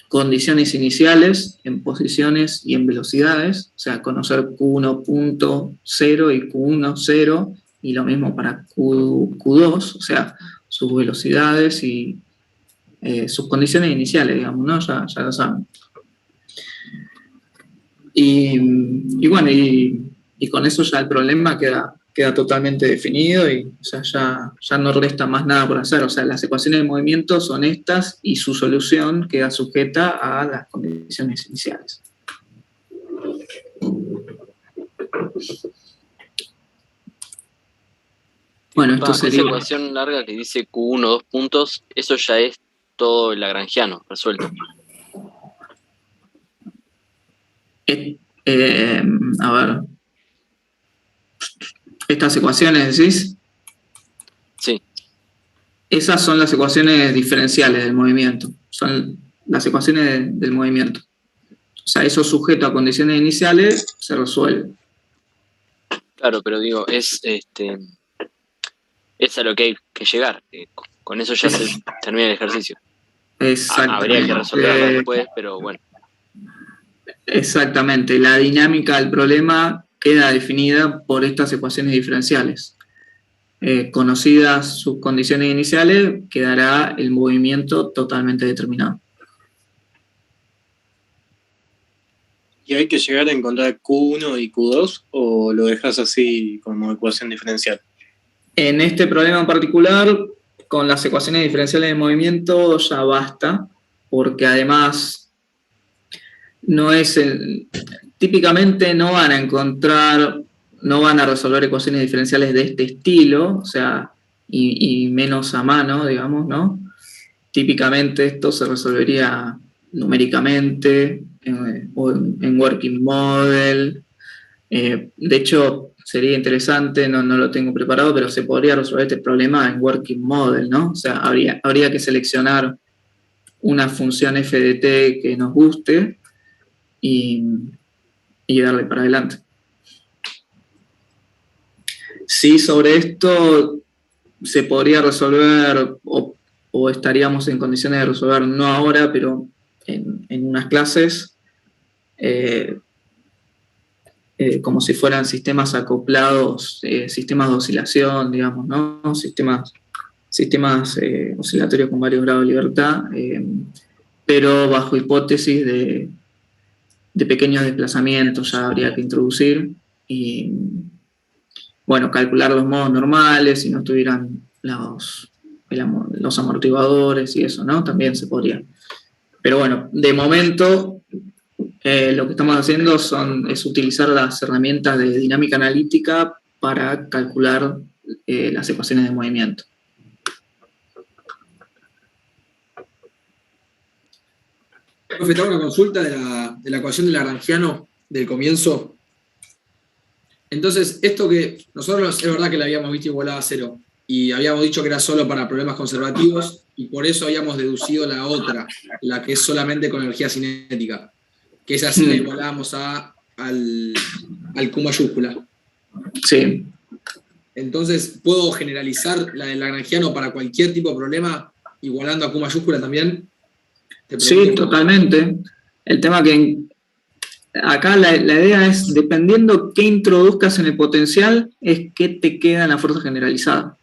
condiciones iniciales en posiciones y en velocidades, o sea, conocer Q1.0 y Q1.0, y lo mismo para Q2, o sea, sus velocidades y sus condiciones iniciales, digamos, ¿no? Ya lo saben. Y bueno, y con eso ya el problema queda totalmente definido y ya no resta más nada por hacer. O sea, las ecuaciones de movimiento son estas y su solución queda sujeta a las condiciones iniciales. Bueno, esto sería... Esa ecuación larga que dice Q1, 2 puntos, eso ya es todo el lagrangiano resuelto. A ver. ¿Estas ecuaciones decís? Sí. Esas son las ecuaciones diferenciales del movimiento. Son las ecuaciones del movimiento. O sea, eso sujeto a condiciones iniciales se resuelve. Claro, pero digo, es a lo que hay que llegar. Con eso ya se termina el ejercicio. Exactamente. Habría que resolverlo después, pero bueno. Exactamente. La dinámica del problema queda definida por estas ecuaciones diferenciales. Conocidas sus condiciones iniciales, quedará el movimiento totalmente determinado. ¿Y hay que llegar a encontrar Q1 y Q2 o lo dejas así como ecuación diferencial? En este problema en particular, con las ecuaciones diferenciales de movimiento ya basta, porque además típicamente no van a resolver ecuaciones diferenciales de este estilo, o sea, y menos a mano, digamos, ¿no? Típicamente esto se resolvería numéricamente o en working model. De hecho, sería interesante, no lo tengo preparado, pero se podría resolver este problema en working model, ¿no? O sea, habría que seleccionar una función f de t que nos guste y darle para adelante. Sí, sobre esto se podría resolver o estaríamos en condiciones de resolver, no ahora, pero en unas clases, como si fueran sistemas acoplados, sistemas de oscilación, digamos, ¿no? Sistemas oscilatorios con varios grados de libertad, pero bajo hipótesis de pequeños desplazamientos ya habría que introducir y, bueno, calcular los modos normales, si no estuvieran los amortiguadores y eso, ¿no? También se podría. Pero bueno, de momento lo que estamos haciendo es utilizar las herramientas de dinámica analítica para calcular las ecuaciones de movimiento. Profe, te hago una consulta de la ecuación de Lagrangiano del comienzo. Entonces, esto que nosotros es verdad que la habíamos visto igualada a 0 y habíamos dicho que era solo para problemas conservativos y por eso habíamos deducido la otra, la que es solamente con energía cinética, que esa sí la igualábamos al Q mayúscula. Sí. Entonces, ¿puedo generalizar la del Lagrangiano para cualquier tipo de problema igualando a Q mayúscula también? Sí, totalmente. El tema que acá la idea es, dependiendo qué introduzcas en el potencial, es qué te queda en la fuerza generalizada.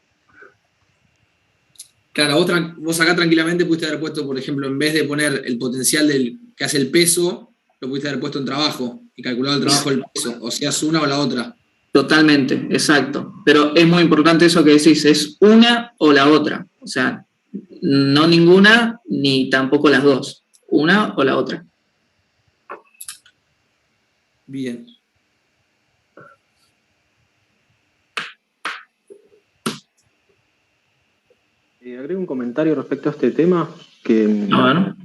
Claro, vos acá tranquilamente pudiste haber puesto, por ejemplo, en vez de poner el potencial que hace el peso, lo pudiste haber puesto en trabajo y calculado el trabajo del peso, o sea, es una o la otra. Totalmente, exacto. Pero es muy importante eso que decís, es una o la otra. O sea, no ninguna ni tampoco las dos. Una o la otra. Bien. Agrego un comentario respecto a este tema, que bueno,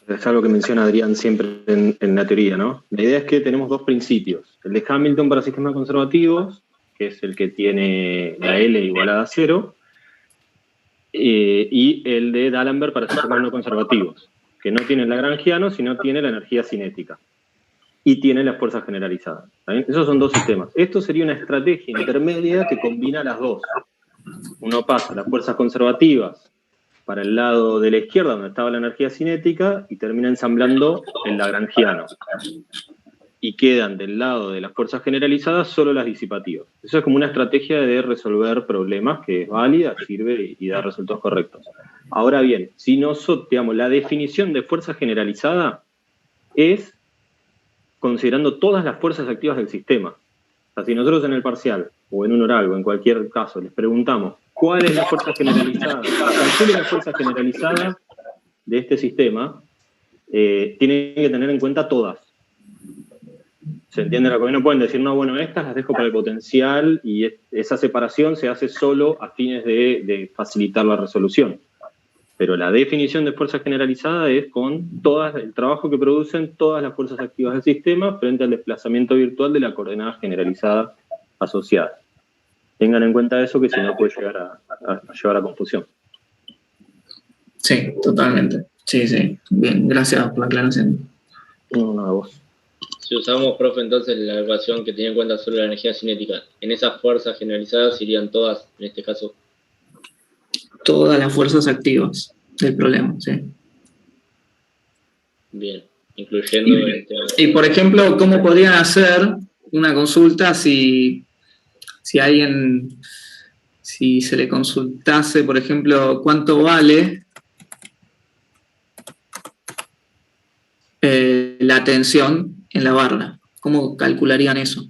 es algo que menciona Adrián siempre en la teoría, ¿no? La idea es que tenemos dos principios. El de Hamilton para sistemas conservativos, que es el que tiene la L igualada a 0, y el de D'Alembert para sistemas no conservativos, que no tiene el lagrangiano, sino tiene la energía cinética. Y tiene las fuerzas generalizadas. ¿Está? Esos son dos sistemas. Esto sería una estrategia intermedia que combina las dos. Uno pasa las fuerzas conservativas para el lado de la izquierda, donde estaba la energía cinética, y termina ensamblando el lagrangiano. Y quedan del lado de las fuerzas generalizadas solo las disipativas. Eso es como una estrategia de resolver problemas que es válida, sirve y da resultados correctos. Ahora bien, si nosotros, digamos, la definición de fuerza generalizada es considerando todas las fuerzas activas del sistema. O sea, si nosotros en el parcial, o en un oral, o en cualquier caso, les preguntamos cuál es la fuerza generalizada, calculen la fuerza generalizada de este sistema, tienen que tener en cuenta todas. ¿Se entiende? Lo que no pueden decir, no, bueno, estas las dejo para el potencial, y esa separación se hace solo a fines de facilitar la resolución. Pero la definición de fuerza generalizada es con el trabajo que producen todas las fuerzas activas del sistema frente al desplazamiento virtual de la coordenada generalizada asociada. Tengan en cuenta eso, que si no puede llegar a llevar a confusión. Sí, totalmente. Sí, sí. Bien, gracias por la aclaración. No, a vos. Si usamos, profe, entonces la ecuación que tenía en cuenta solo la energía cinética, ¿en esas fuerzas generalizadas irían todas, en este caso? todas las fuerzas activas del problema, ¿sí? Bien, incluyendo... Y por ejemplo, ¿cómo podrían hacer una consulta si alguien, si se le consultase, por ejemplo, cuánto vale la tensión en la barra? ¿Cómo calcularían eso?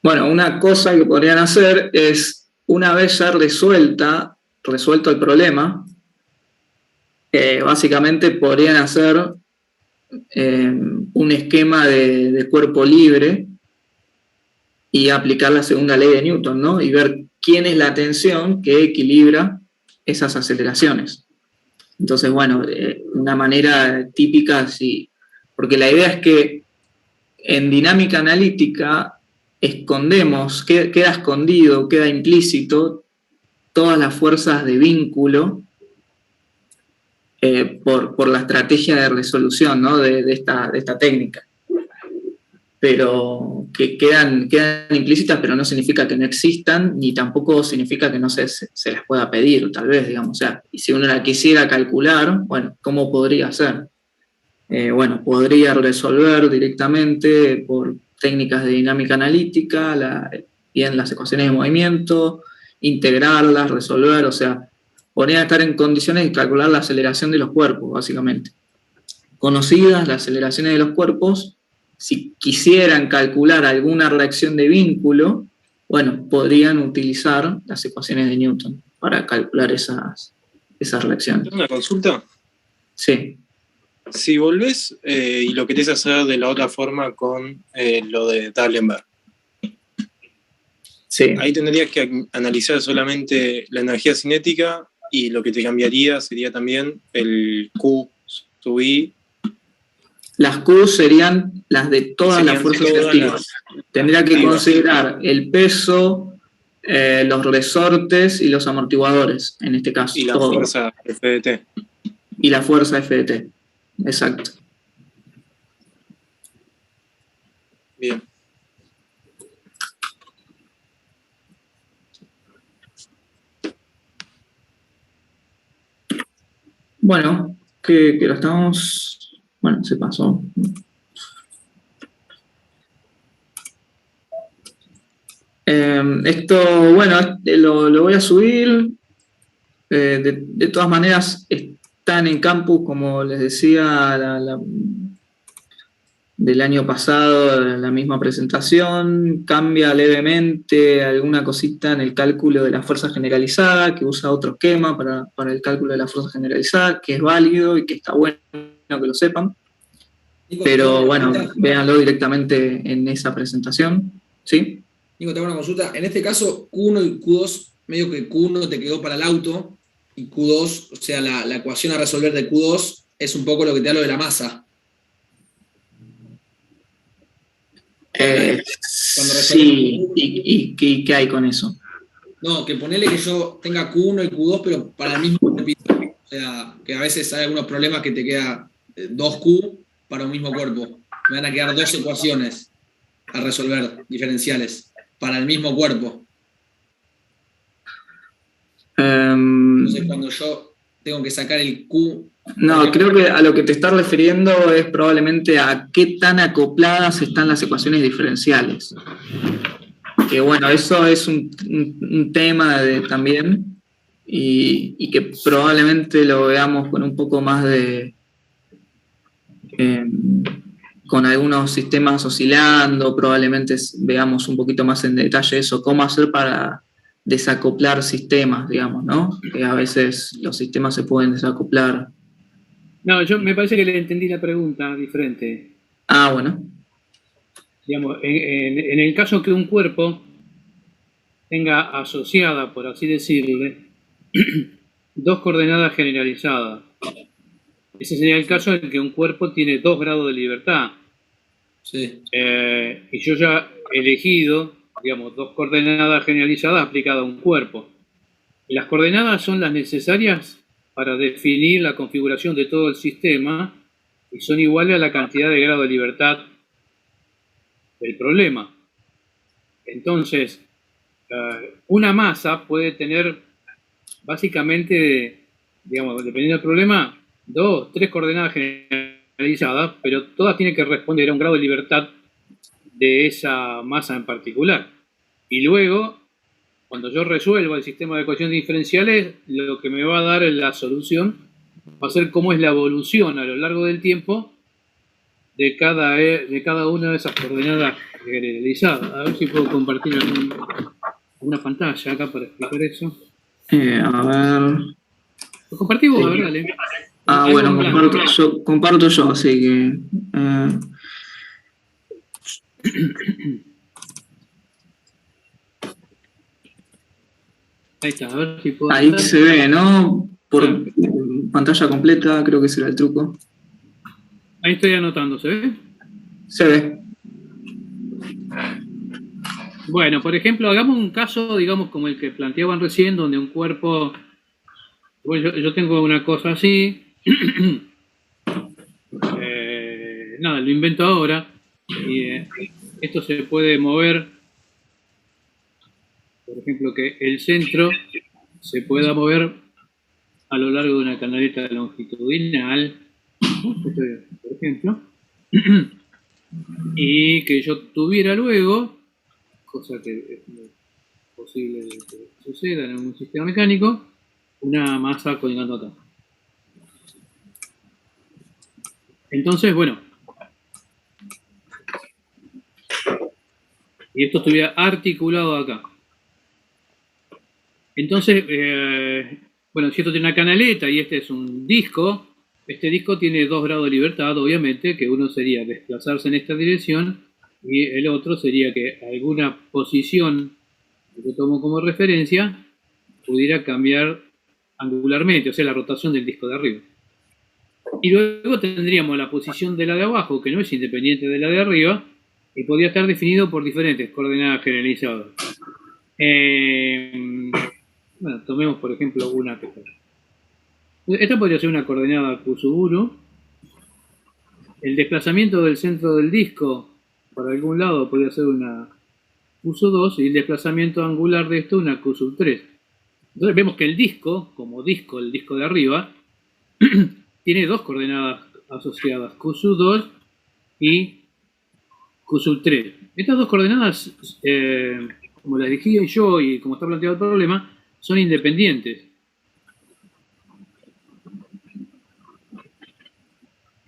Bueno, una cosa que podrían hacer es, una vez ya resuelto el problema, básicamente podrían hacer un esquema de cuerpo libre y aplicar la segunda ley de Newton, ¿no? Y ver quién es la tensión que equilibra esas aceleraciones. Entonces, bueno, una manera típica, sí, porque la idea es que en dinámica analítica escondemos, queda escondido, queda implícito todas las fuerzas de vínculo por la estrategia de resolución, ¿no? de esta técnica. Pero que quedan implícitas, pero no significa que no existan, ni tampoco significa que no se las pueda pedir, tal vez, digamos. O sea, y si uno la quisiera calcular, bueno, ¿cómo podría hacer? Bueno, podría resolver directamente por técnicas de dinámica analítica, bien las ecuaciones de movimiento, integrarlas, resolver, o sea, podrían estar en condiciones de calcular la aceleración de los cuerpos, básicamente. Conocidas las aceleraciones de los cuerpos, si quisieran calcular alguna reacción de vínculo, bueno, podrían utilizar las ecuaciones de Newton para calcular esas reacciones. ¿Una consulta? Sí. Si volvés y lo querés hacer de la otra forma con lo de Dallenberg, sí, ahí tendrías que analizar solamente la energía cinética y lo que te cambiaría sería también el Q sub I. Las Q serían las de todas las fuerzas activas. Tendría que considerar el peso, los resortes y los amortiguadores, en este caso. Y la fuerza FDT. Y la fuerza FDT, exacto. Bien. Bueno, que lo estamos... Bueno, se pasó. Esto, bueno, lo voy a subir. De todas maneras, están en campus, como les decía, del año pasado, la misma presentación. Cambia levemente alguna cosita en el cálculo de la fuerza generalizada, que usa otro esquema para el cálculo de la fuerza generalizada, que es válido y que está bueno que lo sepan. Pero bueno, véanlo directamente en esa presentación. ¿Sí? Nico, te hago una consulta. En este caso, Q1 y Q2, medio que Q1 te quedó para el auto, y Q2, o sea, la ecuación a resolver de Q2 es un poco lo que te hablo de la masa. Sí, ¿y qué hay con eso? No, que ponele que yo tenga Q1 y Q2, pero para el mismo cuerpito. O sea, que a veces hay algunos problemas que te queda 2Q para un mismo cuerpo. Me van a quedar 2 ecuaciones a resolver, diferenciales, para el mismo cuerpo. Entonces, cuando yo tengo que sacar el Q... No, creo que a lo que te estás refiriendo es probablemente a qué tan acopladas están las ecuaciones diferenciales. Que bueno, eso es un tema también, y que probablemente lo veamos con un poco más de... con algunos sistemas oscilando, probablemente veamos un poquito más en detalle eso, cómo hacer para desacoplar sistemas, digamos, ¿no? Que a veces los sistemas se pueden desacoplar. No, yo me parece que le entendí la pregunta diferente. Ah, bueno. Digamos, en el caso que un cuerpo tenga asociada, por así decirle, 2 coordenadas generalizadas. Ese sería el caso en que un cuerpo tiene 2 grados de libertad. Sí. Y yo ya he elegido digamos, dos coordenadas generalizadas aplicadas a un cuerpo. Y las coordenadas son las necesarias para definir la configuración de todo el sistema y son iguales a la cantidad de grado de libertad del problema. Entonces, una masa puede tener básicamente, digamos, dependiendo del problema, 2, 3 coordenadas generalizadas, pero todas tienen que responder a un grado de libertad de esa masa en particular. Y luego, cuando yo resuelva el sistema de ecuaciones diferenciales, lo que me va a dar la solución va a ser cómo es la evolución a lo largo del tiempo de cada una de esas coordenadas generalizadas. A ver si puedo compartir una pantalla acá para explicar eso. A ver. ¿Lo compartí vos? A ver, dale. Bueno, comparto yo, así que... Ahí está, a ver si puedo... Ahí se ve, ¿no? Por pantalla completa, creo que será el truco. Ahí estoy anotando, ¿se ve? Se ve. Bueno, por ejemplo, hagamos un caso, digamos, como el que planteaban recién, donde un cuerpo... Bueno, yo tengo una cosa así. Nada, lo invento ahora. Y esto se puede mover. Por ejemplo, que el centro se pueda mover a lo largo de una canaleta longitudinal, por ejemplo. Y que yo tuviera luego, cosa que es posible que suceda en un sistema mecánico, una masa colgando acá. Entonces, bueno, y esto estuviera articulado acá. Entonces, bueno, si esto tiene una canaleta y este es un disco, este disco tiene 2 grados de libertad, obviamente, que uno sería desplazarse en esta dirección y el otro sería que alguna posición que yo tomo como referencia pudiera cambiar angularmente, o sea, la rotación del disco de arriba. Y luego tendríamos la posición de la de abajo, que no es independiente de la de arriba, y podría estar definido por diferentes coordenadas generalizadas. Bueno, tomemos por ejemplo una que está. Esta podría ser una coordenada Q1. El desplazamiento del centro del disco para algún lado podría ser una Q2 y el desplazamiento angular de esto una Q3. Entonces vemos que el disco, como disco, el disco de arriba, tiene 2 coordenadas asociadas, Q2 y Q3. Estas 2 coordenadas, como las elegí yo y como está planteado el problema, son independientes.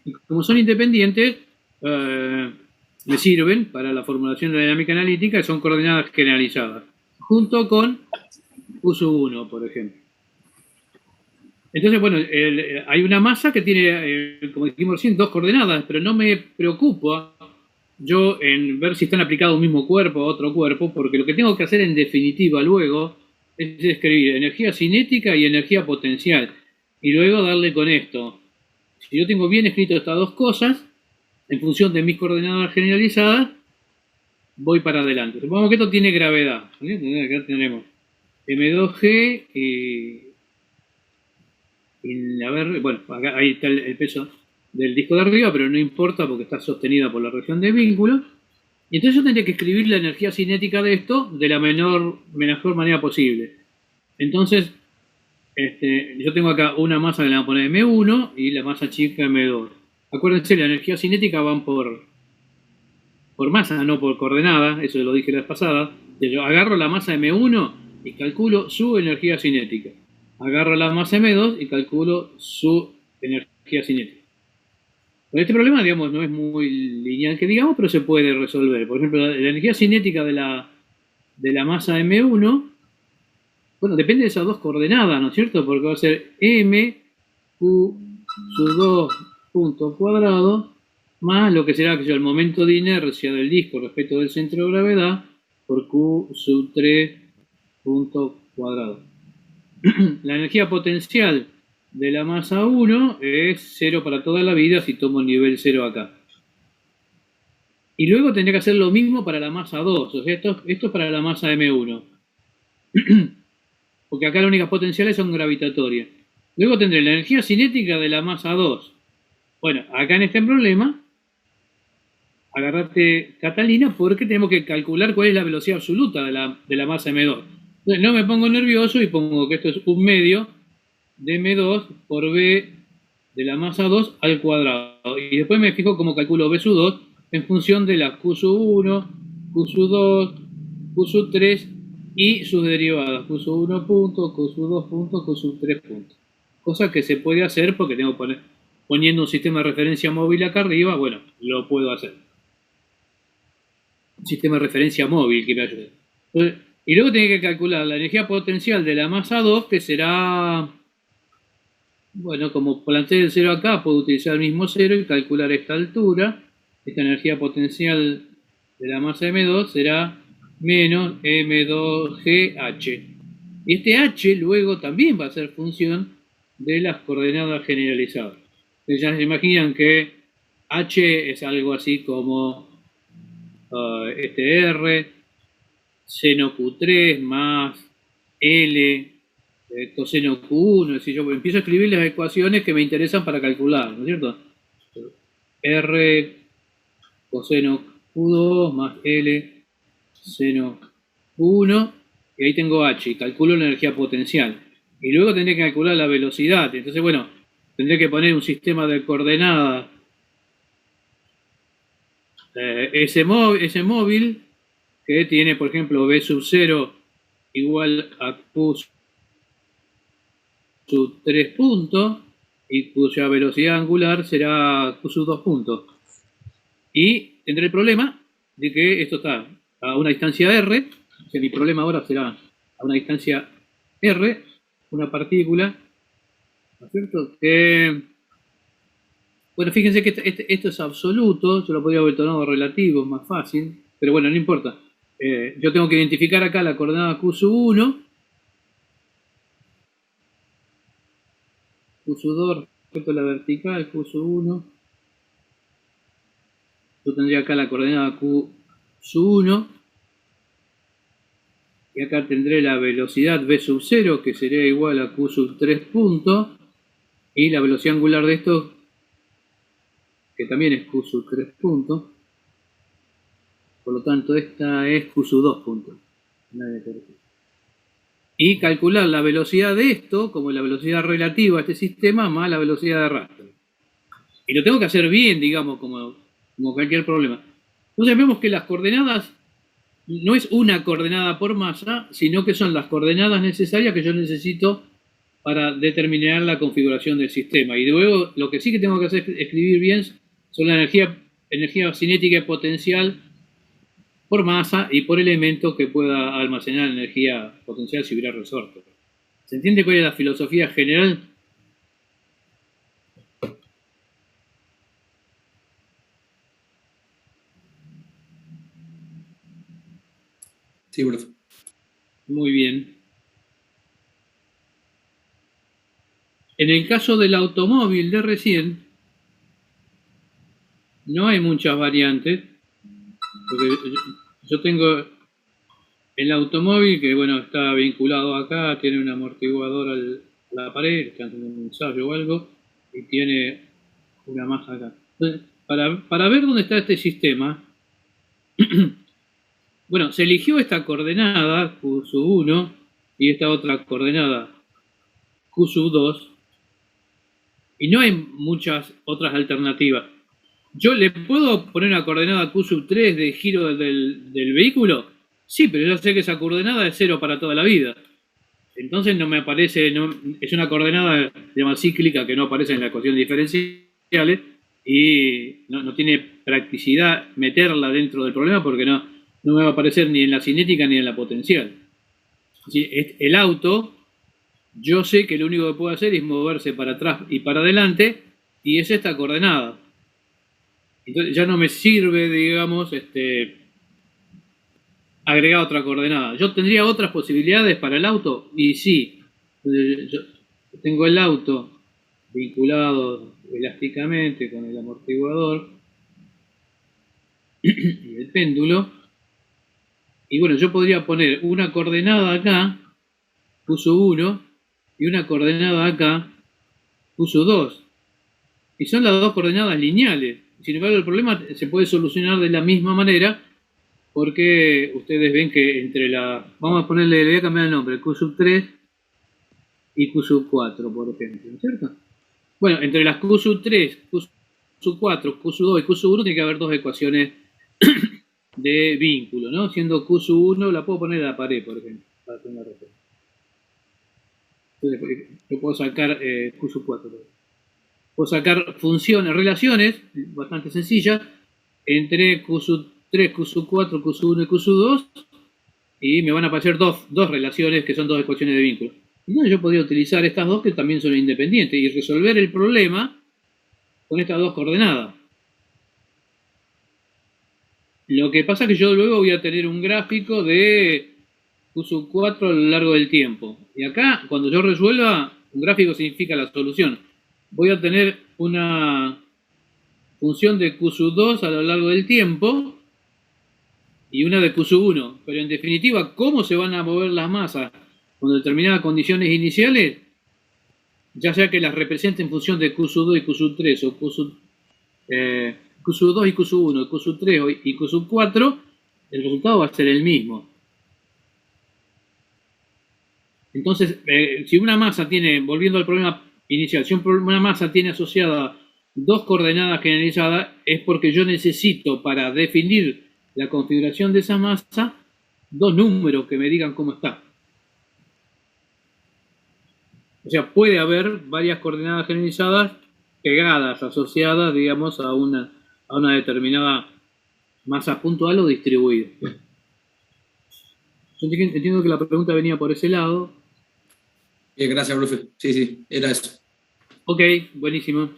Y como son independientes, me sirven para la formulación de la dinámica analítica, que son coordenadas generalizadas, junto con Q1, por ejemplo. Entonces, bueno, hay una masa que tiene, como dijimos recién, 2 coordenadas, pero no me preocupa yo en ver si están aplicados a un mismo cuerpo o a otro cuerpo, porque lo que tengo que hacer en definitiva luego es escribir energía cinética y energía potencial, y luego darle con esto. Si yo tengo bien escrito estas 2 cosas, en función de mis coordenadas generalizadas, voy para adelante. Supongamos que esto tiene gravedad. ¿Sí? Acá tenemos M2G y a ver, bueno, acá, ahí está el peso del disco de arriba, pero no importa porque está sostenida por la región de vínculo. Y entonces yo tendría que escribir la energía cinética de esto de la mejor manera posible. Entonces, yo tengo acá una masa que le voy a poner M1 y la masa chica M2. Acuérdense, la energía cinética van por masa, no por coordenada, eso lo dije la vez pasada. Yo agarro la masa M1 y calculo su energía cinética. Agarro la masa M2 y calculo su energía cinética. Con este problema, digamos, no es muy lineal que digamos, pero se puede resolver. Por ejemplo, la energía cinética de la masa M1, bueno, depende de esas 2 coordenadas, ¿no es cierto? Porque va a ser M, Q, sub 2 punto cuadrado, más lo que será el momento de inercia del disco respecto del centro de gravedad, por Q sub 3 punto cuadrado. La energía potencial de la masa 1 es 0 para toda la vida si tomo nivel 0 acá. Y luego tendría que hacer lo mismo para la masa 2. O sea, esto es para la masa M1. Porque acá las únicas potenciales son gravitatorias. Luego tendré la energía cinética de la masa 2. Bueno, acá en este problema, agarrate Catalina, porque tenemos que calcular cuál es la velocidad absoluta de la masa M2. Entonces, no me pongo nervioso y pongo que esto es un medio de M2 por B de la masa 2 al cuadrado. Y después me fijo cómo calculo B sub 2 en función de la Q sub 1, Q sub 2, Q sub 3 y sus derivadas. Q sub 1 punto, Q sub 2 punto, Q sub 3 punto. Cosa que se puede hacer porque tengo que poner, poniendo un sistema de referencia móvil acá arriba, bueno, lo puedo hacer. Un sistema de referencia móvil que me ayude. Entonces, y luego tengo que calcular la energía potencial de la masa 2, que será, bueno, como planteé el 0 acá, puedo utilizar el mismo 0 y calcular esta altura. Esta energía potencial de la masa M2 será menos M2GH. Y este H luego también va a ser función de las coordenadas generalizadas. Entonces ya se imaginan que H es algo así como este R, seno Q3 más L, coseno Q1. Es decir, yo empiezo a escribir las ecuaciones que me interesan para calcular, ¿no es cierto? R coseno Q2 más L seno Q1, y ahí tengo H, y calculo la energía potencial. Y luego tendré que calcular la velocidad. Entonces, bueno, tendré que poner un sistema de coordenadas ese móvil que tiene, por ejemplo, B sub 0 igual a Q sub 3 puntos, y cuya velocidad angular será Q sub 2 puntos. Y tendré el problema de que esto está a una distancia R, o sea, mi problema ahora será a una distancia R, una partícula, ¿no es cierto? Que, bueno, fíjense que esto es absoluto, yo lo podría haber tomado relativo, es más fácil, pero bueno, no importa. Yo tengo que identificar acá la coordenada Q sub 1, Q sub 2 respecto a la vertical, Q sub 1. Yo tendría acá la coordenada Q sub 1. Y acá tendré la velocidad V sub 0, que sería igual a Q sub 3 puntos. Y la velocidad angular de esto, que también es Q sub 3 puntos. Por lo tanto, esta es Q sub 2 puntos. Y calcular la velocidad de esto como la velocidad relativa a este sistema más la velocidad de arrastre. Y lo tengo que hacer bien, digamos, como cualquier problema. Entonces vemos que las coordenadas no es una coordenada por masa, sino que son las coordenadas necesarias que yo necesito para determinar la configuración del sistema. Y luego lo que sí que tengo que hacer es escribir bien son la energía cinética y potencial por masa y por elemento que pueda almacenar energía potencial si hubiera resorte. ¿Se entiende cuál es la filosofía general? Sí, profe. Muy bien. En el caso del automóvil de recién, no hay muchas variantes, porque yo tengo el automóvil que, bueno, está vinculado acá, tiene un amortiguador a la pared, está haciendo un ensayo o algo, y tiene una masa acá. Entonces, para ver dónde está este sistema, bueno, se eligió esta coordenada, Q sub 1, y esta otra coordenada, Q sub 2, y no hay muchas otras alternativas. ¿Yo le puedo poner una coordenada Q sub 3 de giro del vehículo? Sí, pero yo sé que esa coordenada es 0 para toda la vida. Entonces no me aparece, es una coordenada llama cíclica que no aparece en la ecuación diferenciales y no tiene practicidad meterla dentro del problema porque no me va a aparecer ni en la cinética ni en la potencial. El auto, yo sé que lo único que puede hacer es moverse para atrás y para adelante y es esta coordenada. Entonces ya no me sirve, digamos, agregar otra coordenada. ¿Yo tendría otras posibilidades para el auto? Y sí. Yo tengo el auto vinculado elásticamente con el amortiguador. y el péndulo. Y bueno, yo podría poner una coordenada acá, puso 1, y una coordenada acá, puso 2. Y son las dos coordenadas lineales. Sin embargo, el problema se puede solucionar de la misma manera, porque ustedes ven que entre la... Vamos a ponerle, le voy a cambiar el nombre, Q3 y Q4, por ejemplo, ¿no es cierto? Bueno, entre las Q3, Q4, Q2 y Q1 tiene que haber dos ecuaciones de vínculo, ¿no? Siendo Q1, la puedo poner a la pared, por ejemplo, para tener una referencia. Entonces, yo puedo sacar Q4. Puedo sacar funciones, relaciones, bastante sencillas, entre Q3, Q4, Q1 y Q2, y me van a aparecer dos relaciones que son dos ecuaciones de vínculo. Entonces yo podría utilizar estas dos que también son independientes y resolver el problema con estas dos coordenadas. Lo que pasa es que yo luego voy a tener un gráfico de Q4 a lo largo del tiempo. Y acá, cuando yo resuelva, un gráfico significa la solución. Voy a tener una función de Q2 a lo largo del tiempo y una de Q1. Pero en definitiva, ¿cómo se van a mover las masas con determinadas condiciones iniciales? Ya sea que las represente en función de Q2 y Q3 o Q2 y Q1, Q3 y Q4, el resultado va a ser el mismo. Entonces, si una masa tiene, volviendo al problema inicial, si una masa tiene asociada dos coordenadas generalizadas, es porque yo necesito, para definir la configuración de esa masa, dos números que me digan cómo está. O sea, puede haber varias coordenadas generalizadas pegadas, asociadas, digamos, a una determinada masa puntual o distribuida. Yo entiendo que la pregunta venía por ese lado. Bien, gracias, profe. Sí, era eso. Ok, buenísimo.